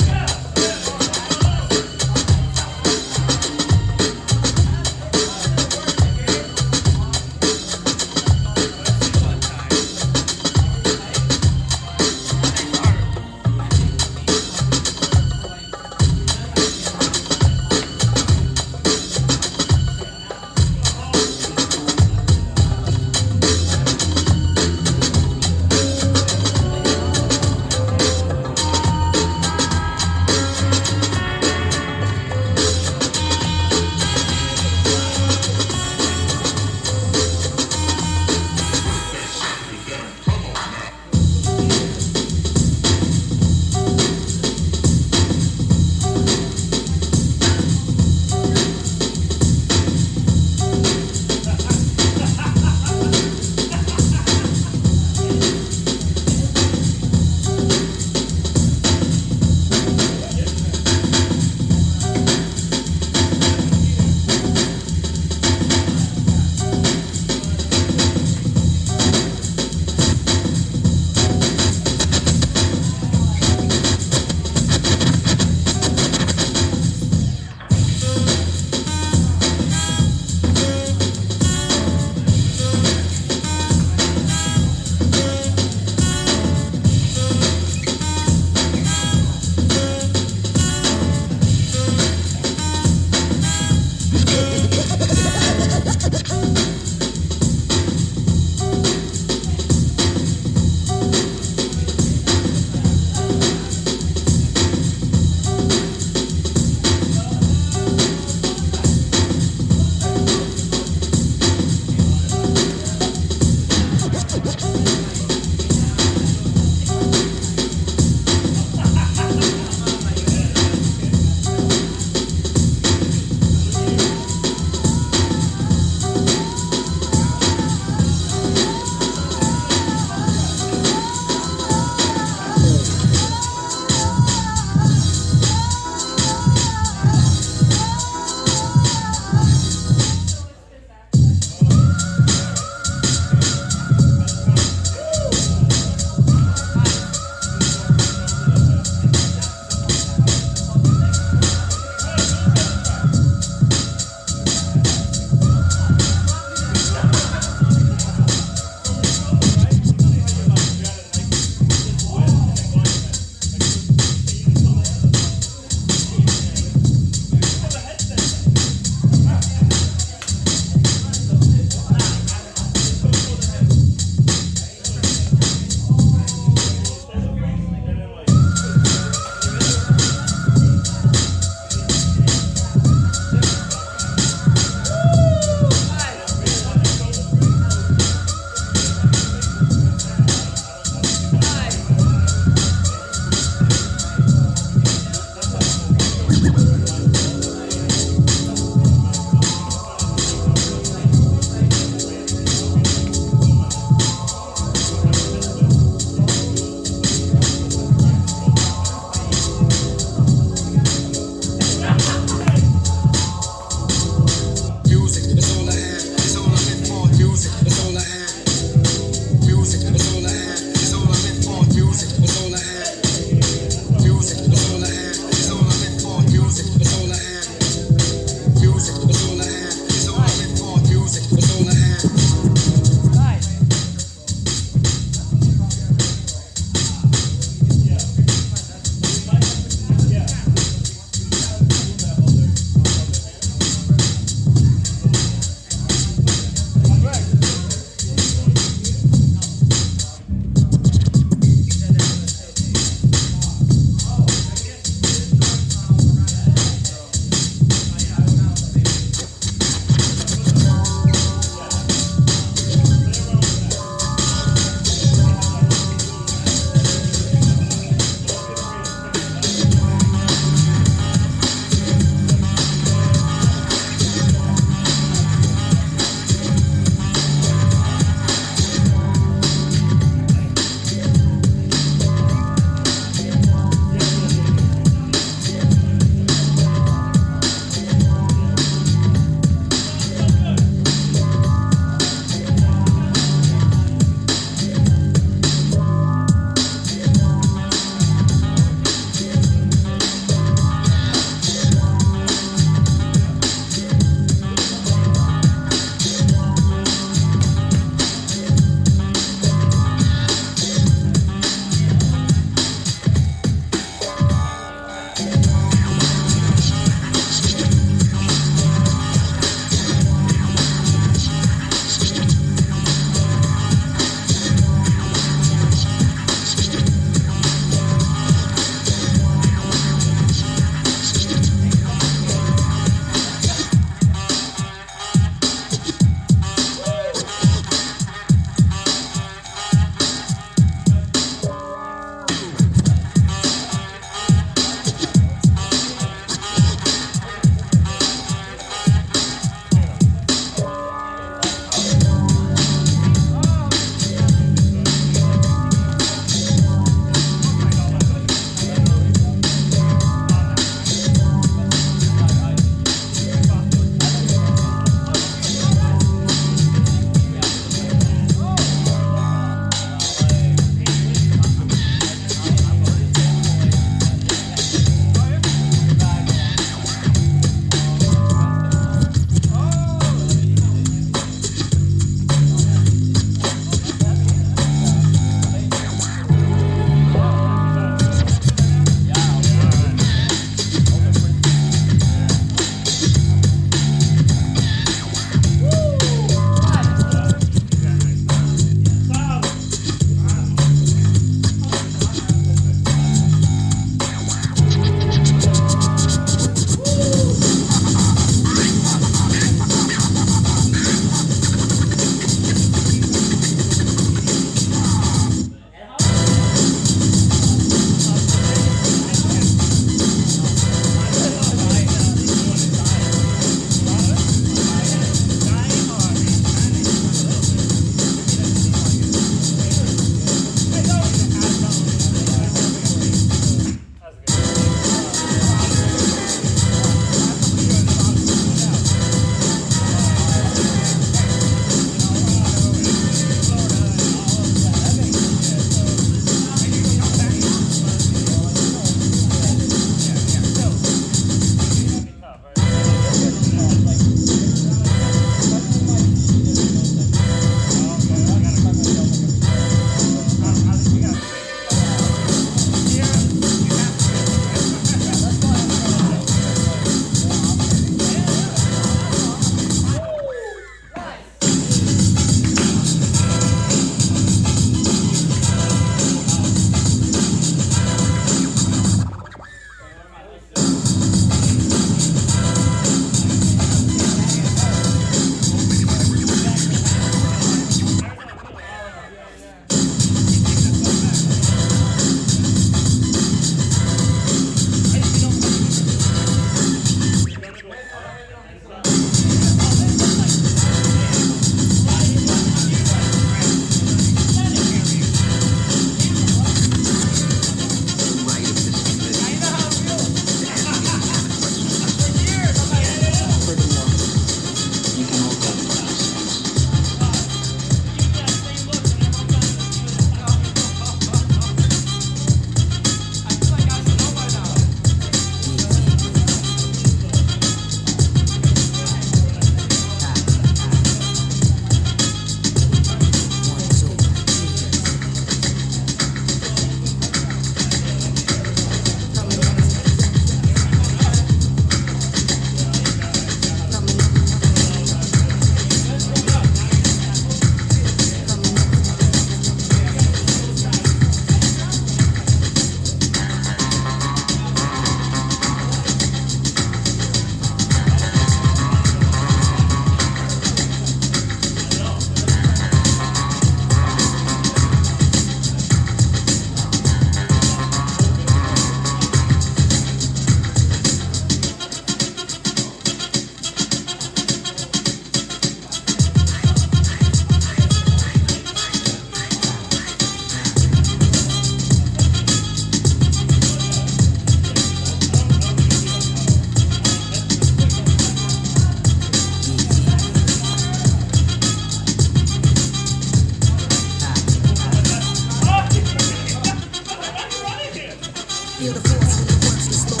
Feel the force when the words distort.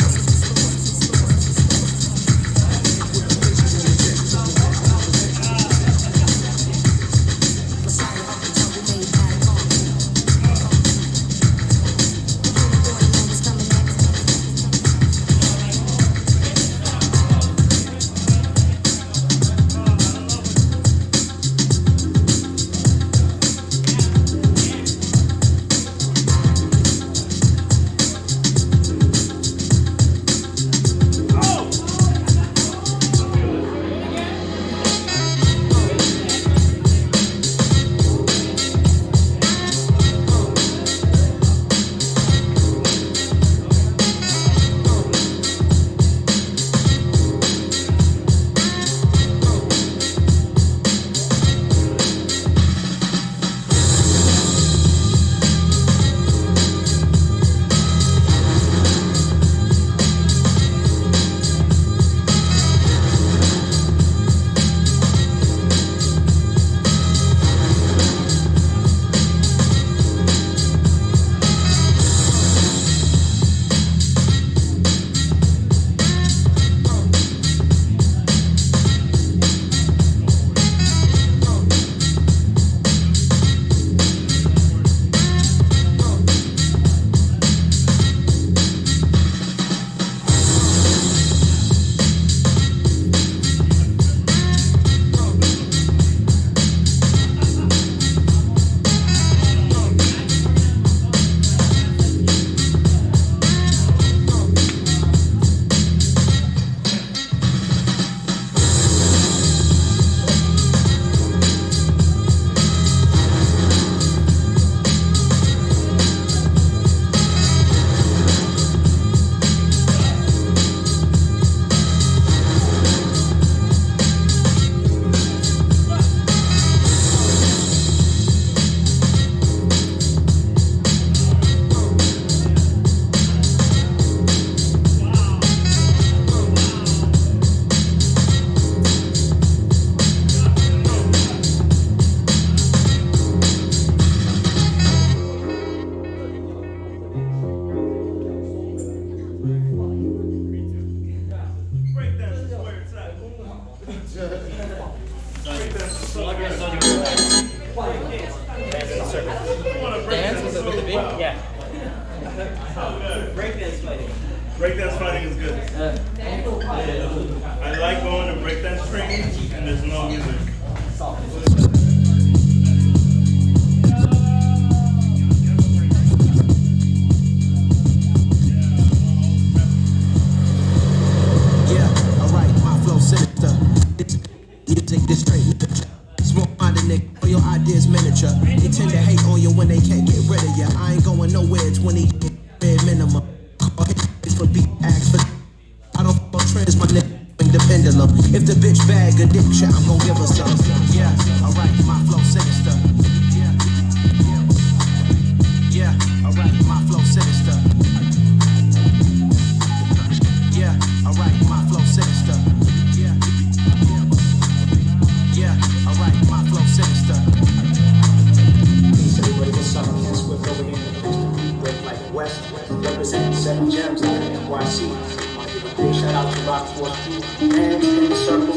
Messiah of the jungle made out of Dance with the beat? Yeah. Breakdance fighting. Breakdance fighting is good. I like going to breakdance training and there's no music. Yeah, alright, my flow sinister. Music this straight. Smoke minded nigga, all your ideas miniature. They tend to hate on you when they can't get rid of you. I ain't going nowhere, 20 bare minimum. Call hits for beat, ask for. I don't follow trends, my nigga. The pendulum. If the bitch bag a dick shot, I'm gon' give her some. Yeah, alright, my flow sinister. Yeah, alright, my flow sinister. Yeah, alright, my flow sinister. Yeah, alright, my flow sinister. Peace, everybody, what's up? Ken Swift over here in the place to beat break like West. Representing 7 Gems out in NYC. Big shout out to Rock 42 and in the circle.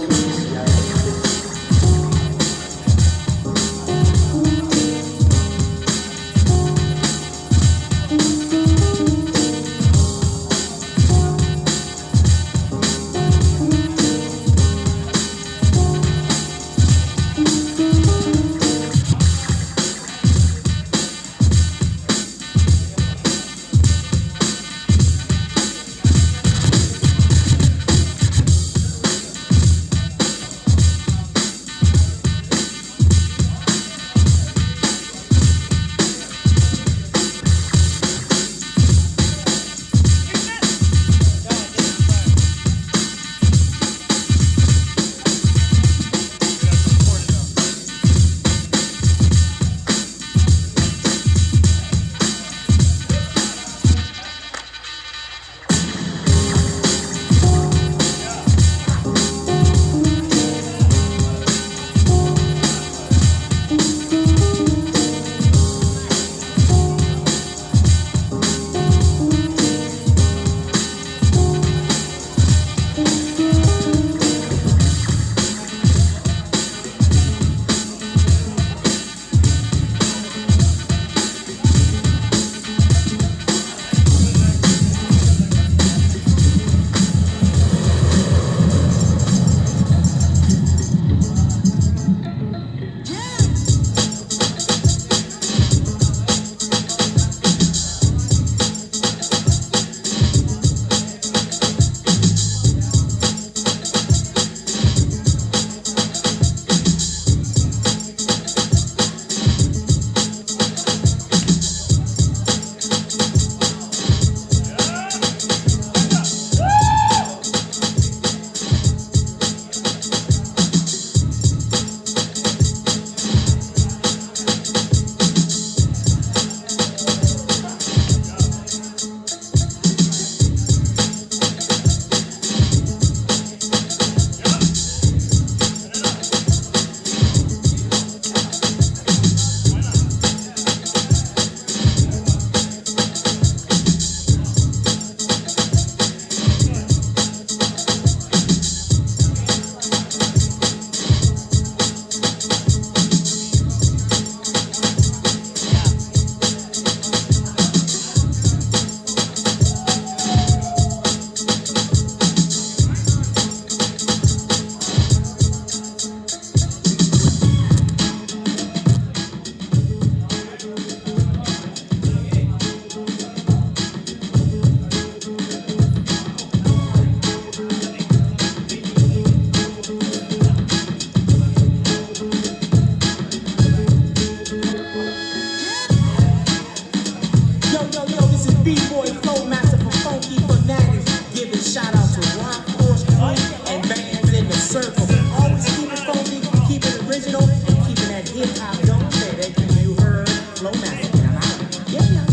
B-boy flow master for funky fanatics. Giving shout out to Rock Force Crew and bands in the circle. Always keep it funky, keep it original, and keeping that hip hop going. Baby, you heard flow master. And I'm out. Yeah, yeah.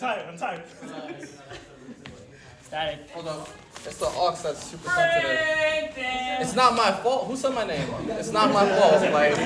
I'm tired. Static. Hold up. It's the aux that's super sensitive. It's not my fault. Who said my name? It's not my fault. Like.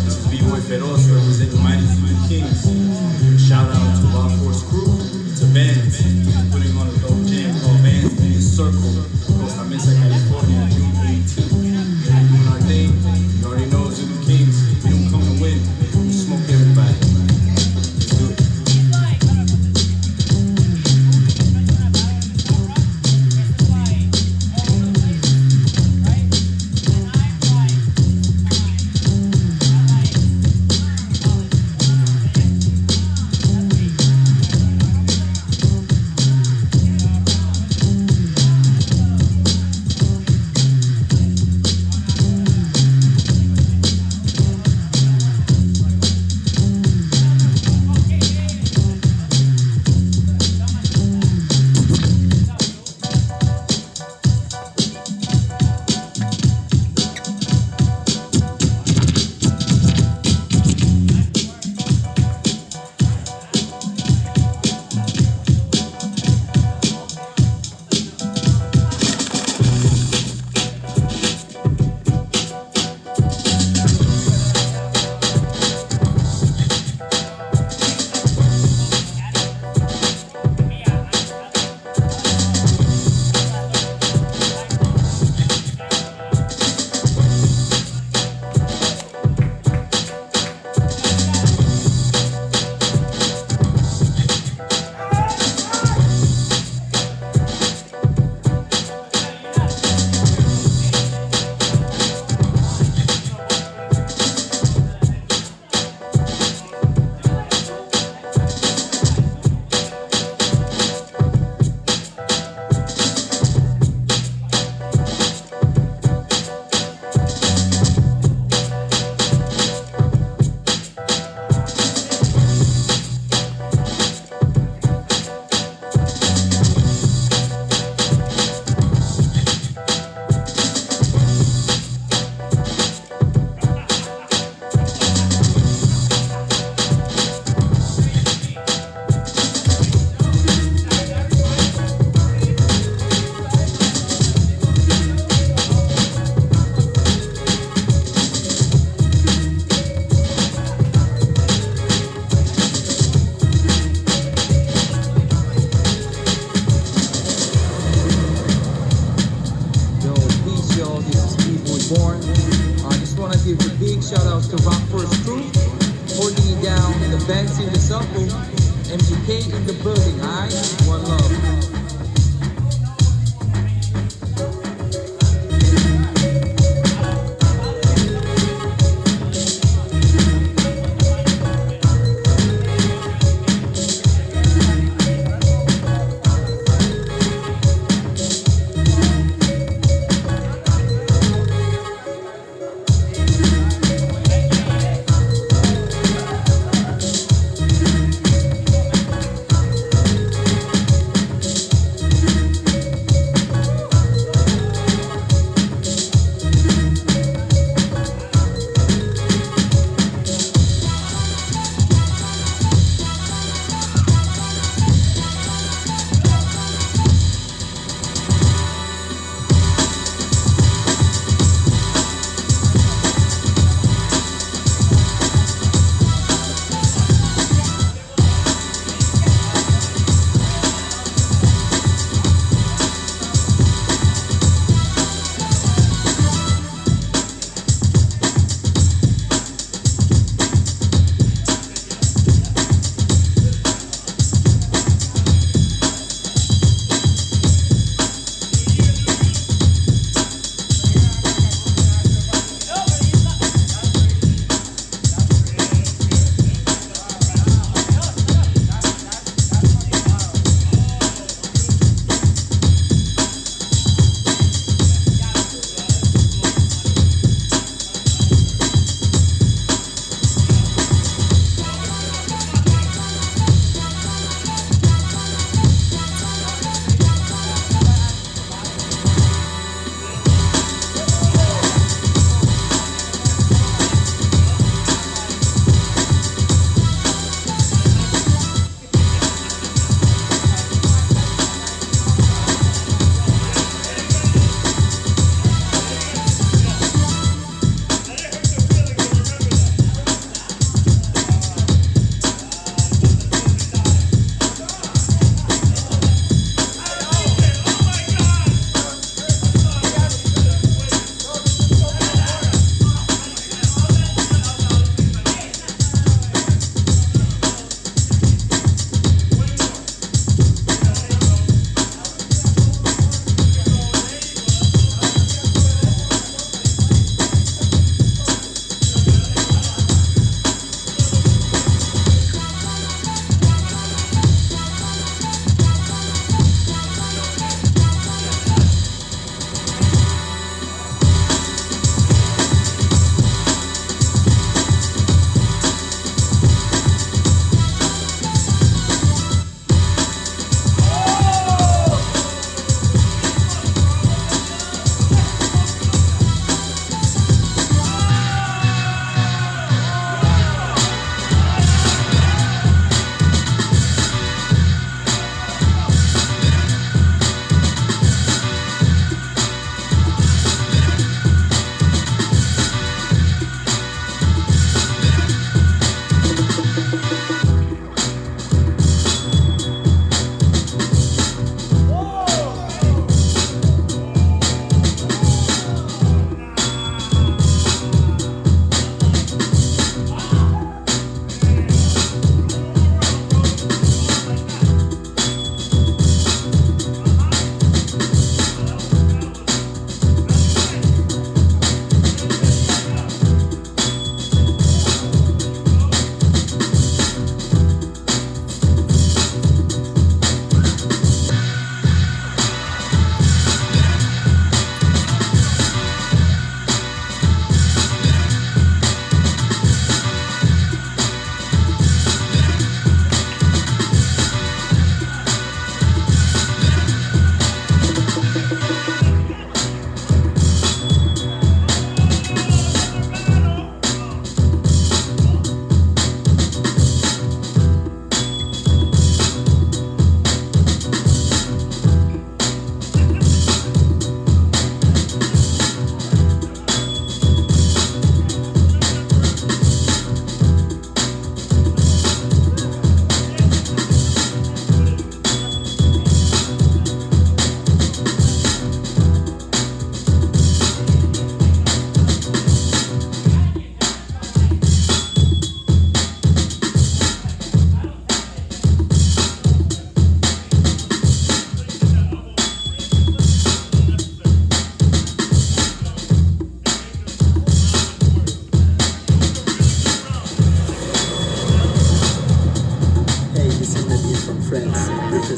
This is B-Boy Feroz representing Mighty Human Kings. Shout out to Rock Force Crew, to Bands, putting on a dope jam called Bands in the Circle, Costa Mesa, California, June 18th. We're doing our thing. You already know Zulu Kings. We don't come to win. We smoke everybody. Let's do it. MGK in the building, alright? One love.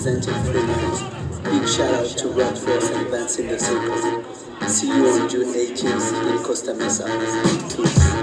representing Freelance. Big shout out to Run Force and Advance in the Circle. See you on June 18th in Costa Mesa. Peace.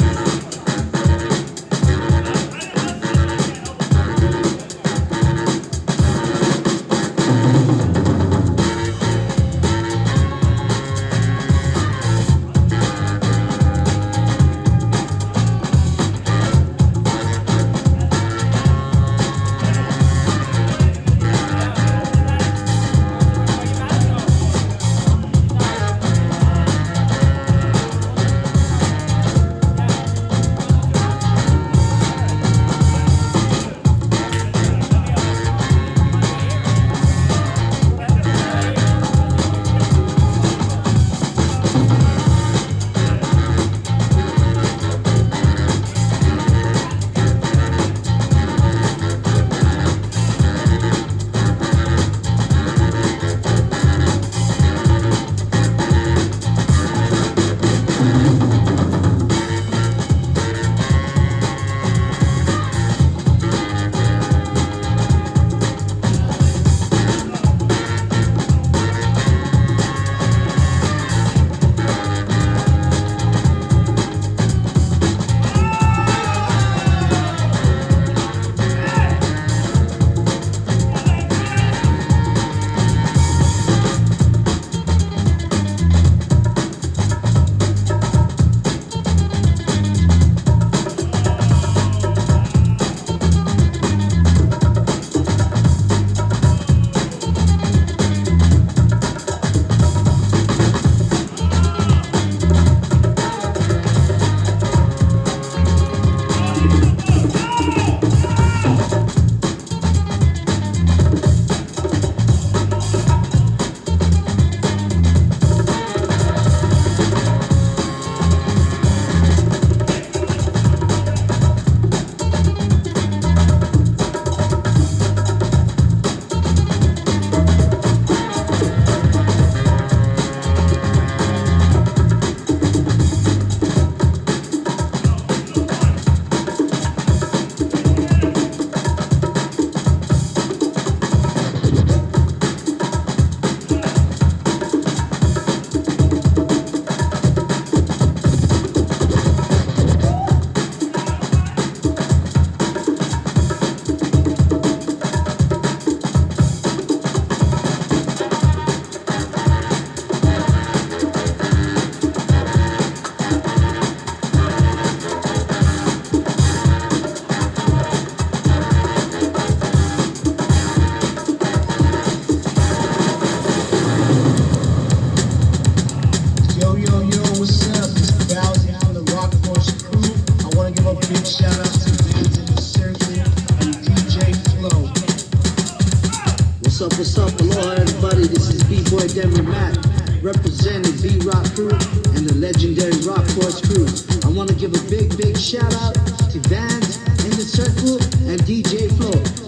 What's up, aloha everybody, this is B-Boy Demi Mac, representing B-Rock Crew and the legendary Rock Force Crew. I want to give a big shout out to Vans in the Circle and DJ Flo.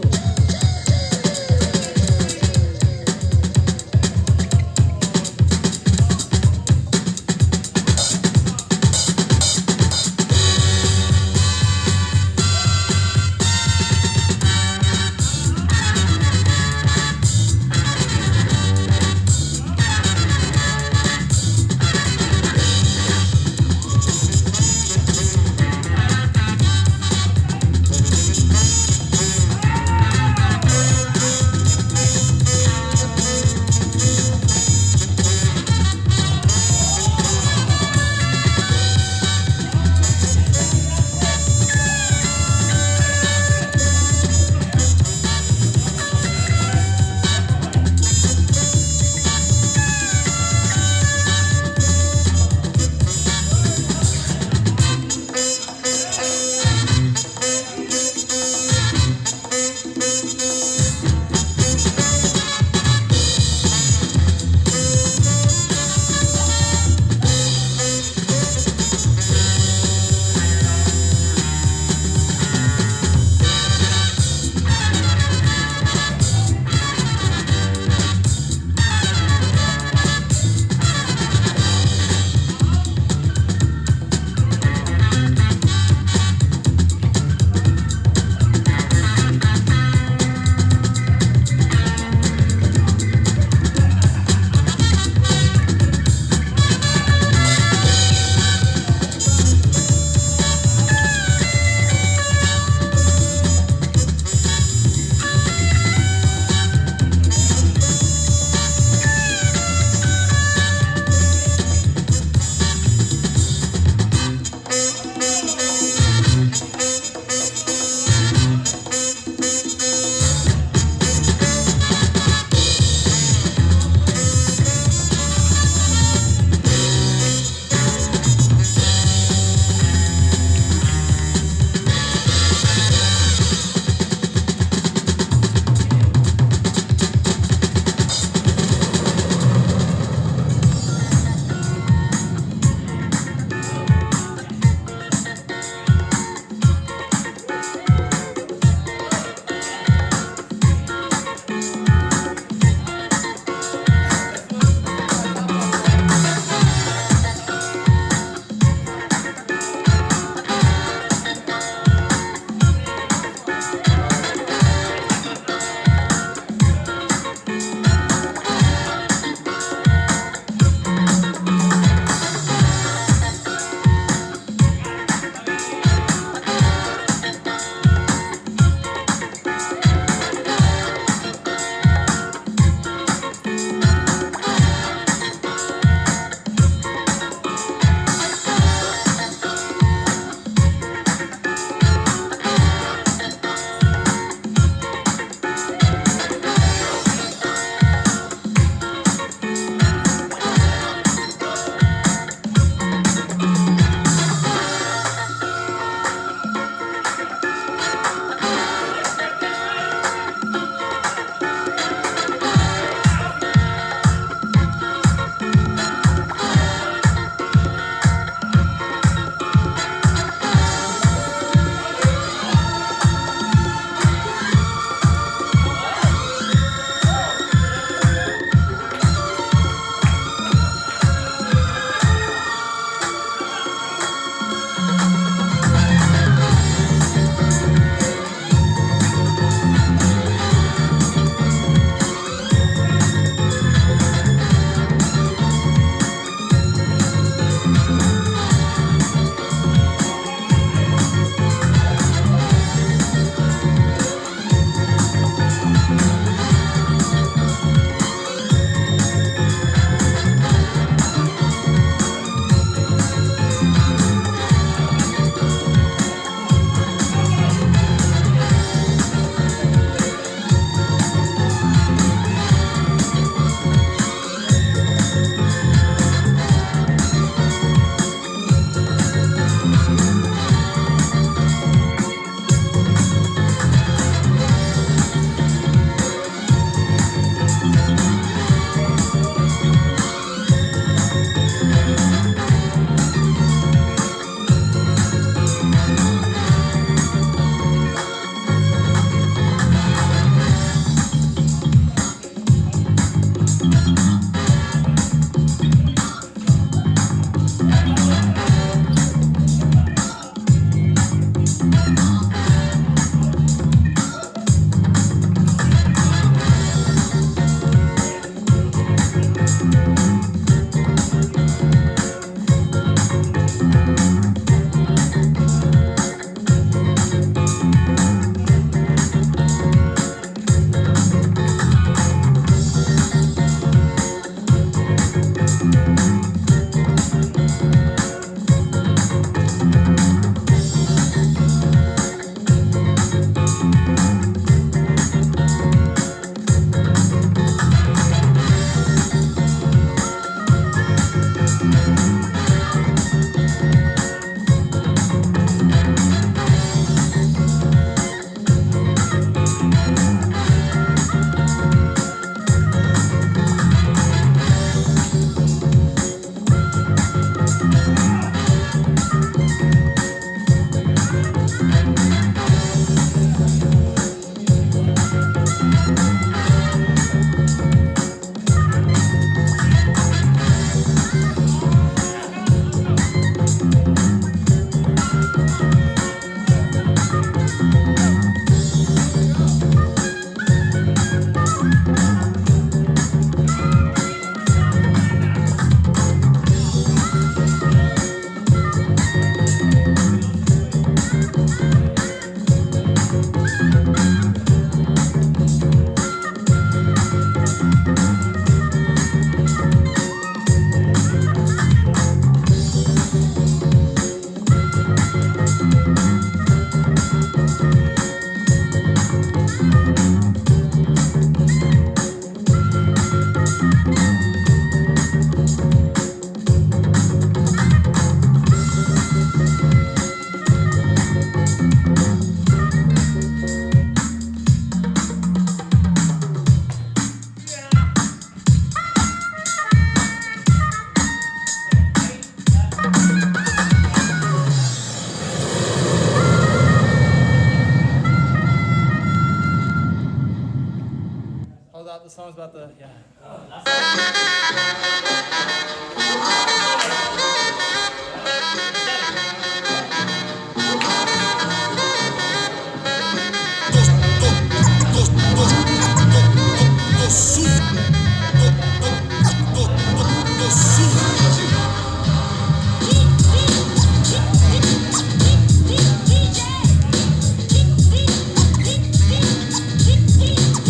song's about to, yeah.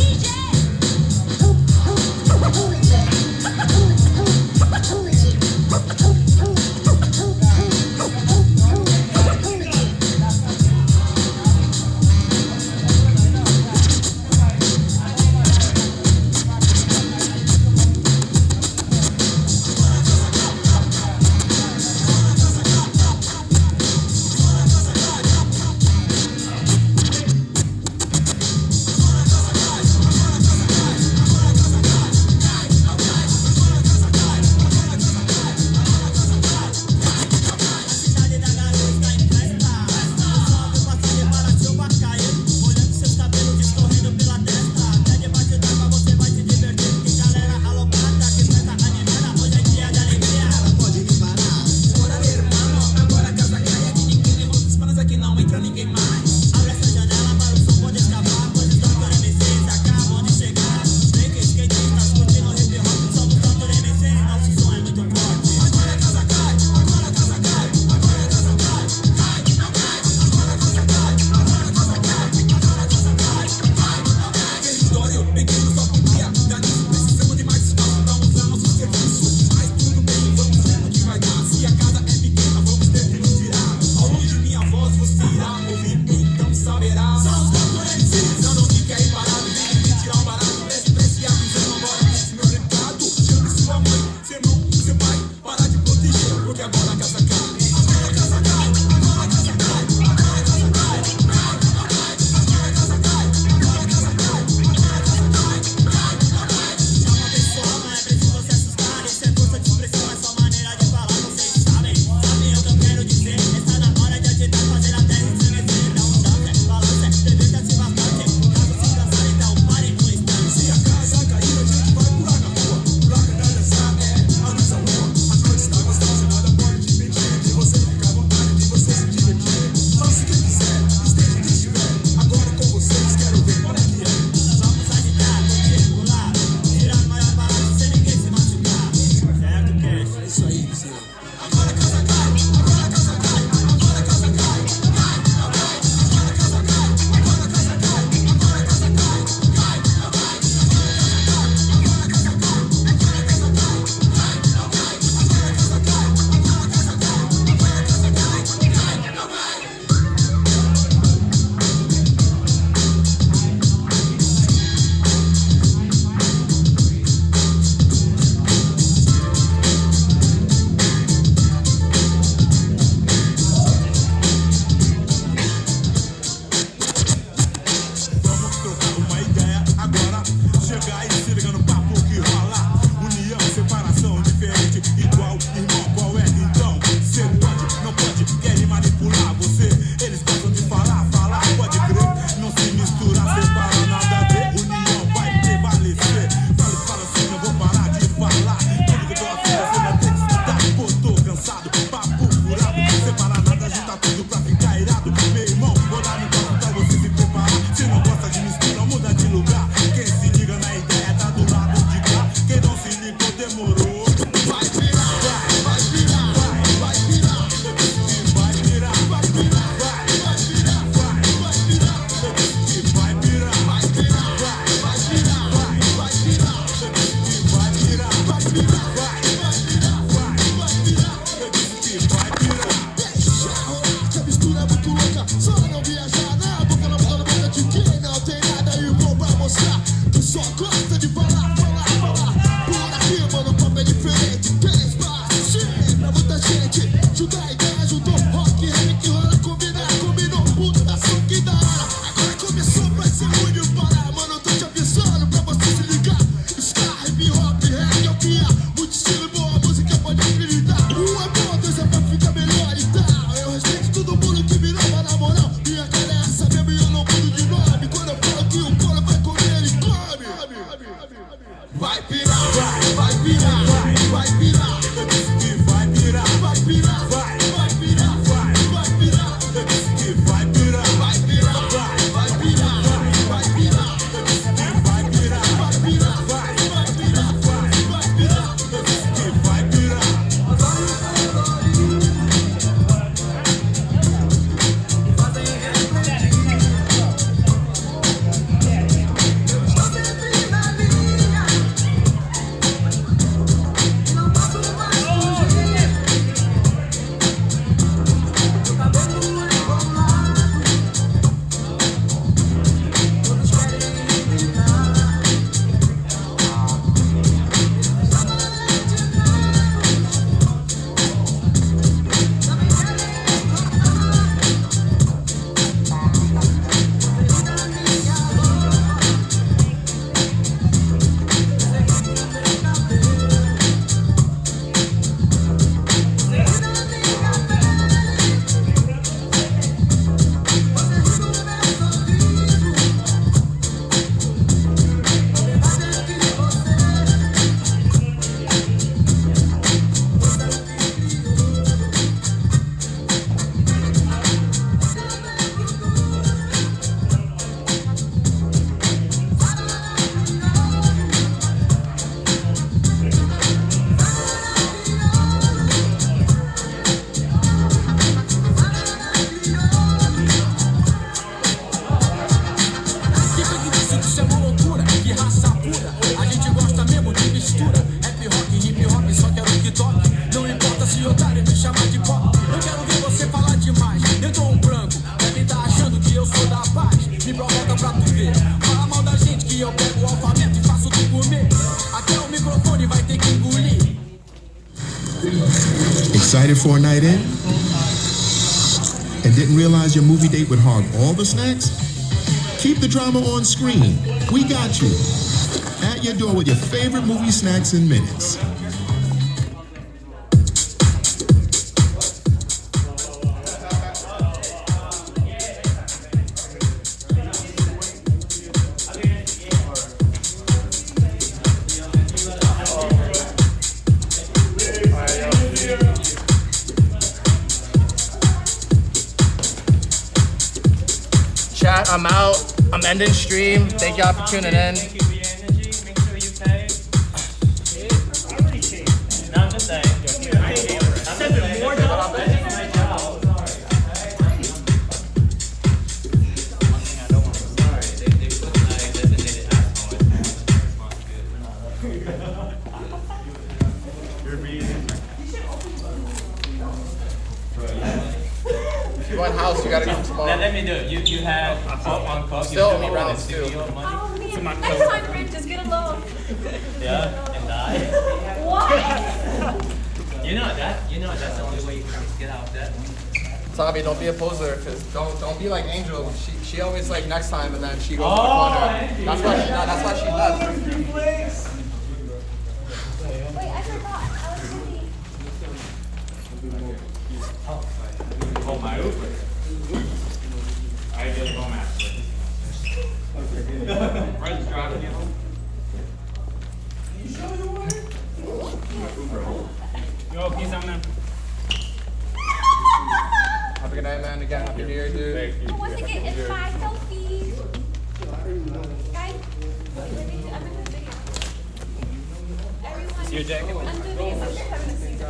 DJ. ver. Fala mal da gente que eu pego o alfabeto e faço tu comer. Até o microfone vai ter que engolir. Excited for a night in? And didn't realize your movie date would hog all the snacks? Keep the drama on screen. We got you. At your door with your favorite movie snacks in minutes. Chat, I'm out. I'm ending stream. Thank y'all for tuning in. Thank you for your energy. Make sure you pay. No, I'm just saying. I'm just saying. More job. That's my job. One thing I don't want to sorry. They put my designated asshole as responsibility. You're breathing. If you want house, you gotta come tomorrow. Let me do it. You had on cook. Still only rounds too. Oh man, next time, Rick, just get along. Yeah, and die. What? You know that's the only way you can get out of that. Tommy, don't be a poser, cause don't be like Angel. She always like next time, and then she goes to the corner. That's why she left. Wait, I forgot. I was busy. Oh my Uber. I just home after. Friends driving you home. Yo, peace out, man. Have a good night, man. Again, happy New Year, dude. I want to get in my selfie. Guys, I'm in this video. Everyone, See your jacket? under the assumption having a seat.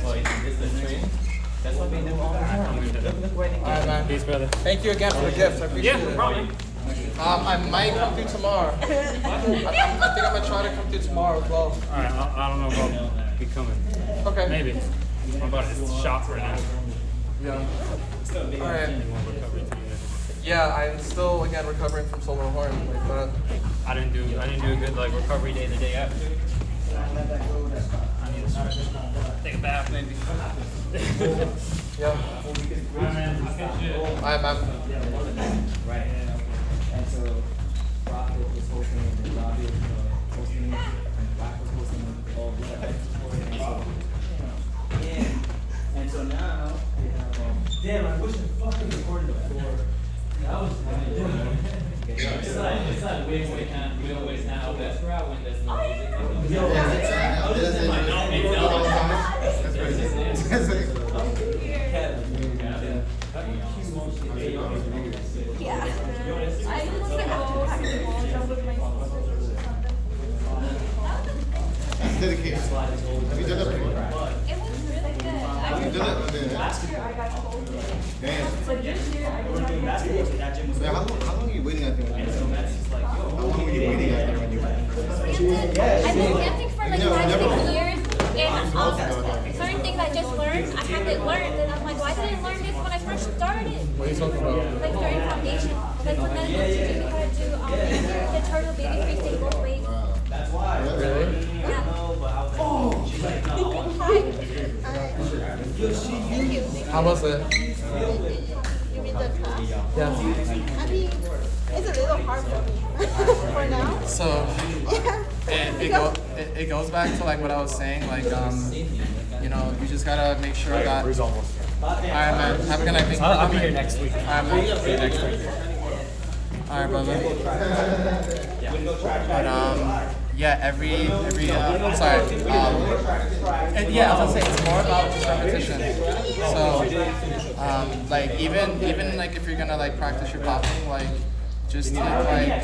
Oh, is the train? That's what we do all the time. Look where they Alright, man. Peace, brother. Thank you again for the gift. I appreciate it. Yeah, probably. I might come through tomorrow. I think I'm gonna try to come through tomorrow as well. Alright, I don't know about becoming. Okay. Maybe. I'm about to shop right now. Yeah. Alright. Yeah, I'm still again recovering from solar horn. Like that. I didn't do a good like recovery day the day after. I need to start. Take a bath maybe. Yeah. Alright, man. I'll catch you. Alright, man. Right. And so Rocket was hosting, and Robbie was hosting, and Black was hosting all of that. And so now they have Damn, I wish I fucking recorded before. That was funny. It's like we don't waste time. That's where I went. That's no Yeah. I just like have to pack them all down with my That's dedication. Have you done that before? It was really good. Have you done it? Last year I got cold. Damn. But this year I did not get cold. Man, how long are you waiting out there? How long were you waiting out there when you went? I've been dancing for like 5-6 years, and certain things I just learned, I haven't learned, and I'm like, why didn't I learn this when I first started? What are you talking about? Like certain foundation, like when Modega was teaching me how to do the turtle baby face thing both ways. That's why. Really? Yeah. Thank you. How was it? You mean the class? Yeah. I mean, it's a little hard for me for now. So it goes back to like what I was saying, like you know, you just gotta make sure that. Alright, man. Have a good night. Thank you for I'll be coming. here next week. Alright, man. See you next week. Alright, brother. But yeah, every I'm sorry. And yeah, I was gonna say it's more about just repetition. So like even like if you're gonna like practice your popping, like just take like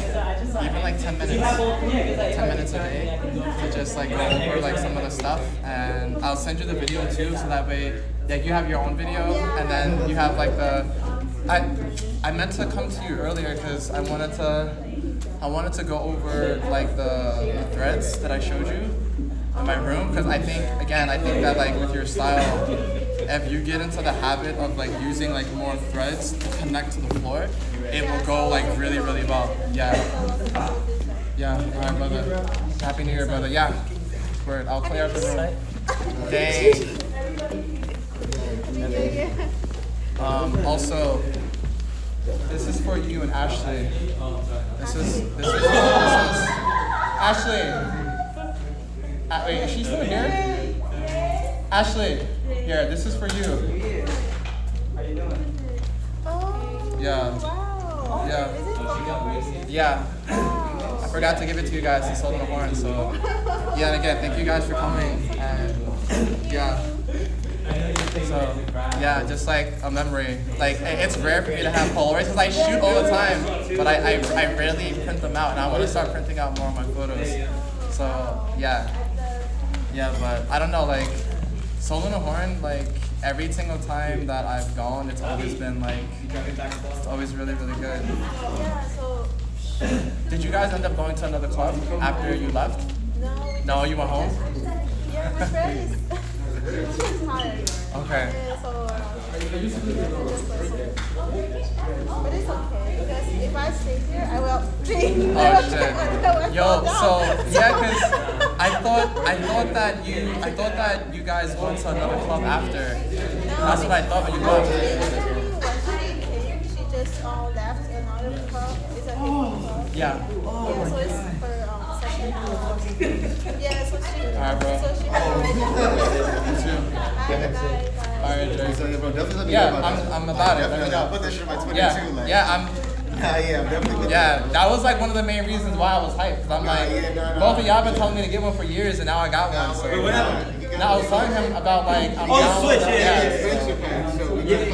even like 10 minutes a day to just like go over like some of the stuff, and I'll send you the video too, so that way like you have your own video, and then you have like the I meant to come to you earlier because I wanted to go over like the threads that I showed you in my room, because I think that like with your style if you get into the habit of like using like more threads to connect to the floor, it will go like really, really well. Yeah. Yeah. All right, brother. Happy New Year, brother. Yeah. Word. I'll clear out the room. Dang. Also, this is for you and Ashley. This is Ashley. Wait, is she still here? Ashley, here, this is for you. How you doing? Yeah. Yeah. Yeah. I forgot to give it to you guys. It's holding the horn. So, yeah, and again, thank you guys for coming. And yeah. So, yeah, just like a memory. Like, it's rare for me to have Polaroids because I shoot all the time, but I rarely print them out, and I want to start printing out more of my photos. So, yeah. Yeah, but I don't know, like, Soul in a Horn, like, every single time that I've gone, it's always been, like, it's always really, really good. Yeah, so... Did you guys end up going to another club after you left? No, you went home? Yeah, my friend is tired. Okay. Yeah, so, but it's okay, because if I stay here, I will drink. Oh shit. Yo, so yeah, cause I thought that you guys went to another club after. That's what I thought when you left. Actually, when she came, she just left another club. It's a hip hop club. Yeah. Yeah, so it's her second club. Yeah, so she. Alright, bro. So she. You too. Alright, Jay. Yeah, I'm about it. Let me know. Put that shit on my Twitter Yeah, too. Like, yeah, I'm definitely. Yeah, that was like one of the main reasons why I was hyped. Cause I'm like, both of y'all been telling me to get one for years, and now I got one. So now I was telling him about like I'm down. Switch,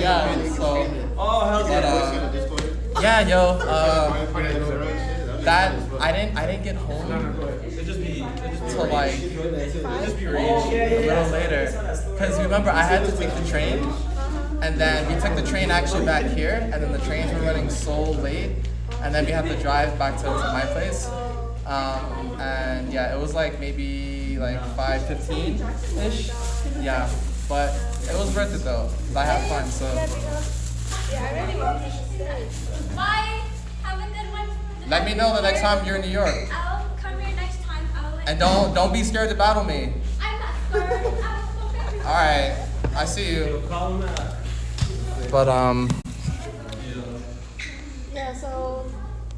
Yeah. So. Oh, hell yeah. Yeah, yo. That I didn't get home till like a little later, cause remember I had to take the train. And then we took the train actually back here, and then the trains were running so late, and then we had to drive back to my place. And yeah, it was like maybe like 5:15-ish. Yeah, but it was worth it though, 'cause I had fun. So. Yeah, I really want to stay. Bye. Have a good one. Let me know the next time you're in New York. I'll come here next time. And don't be scared to battle me. I'm not scared. All right, I see you. But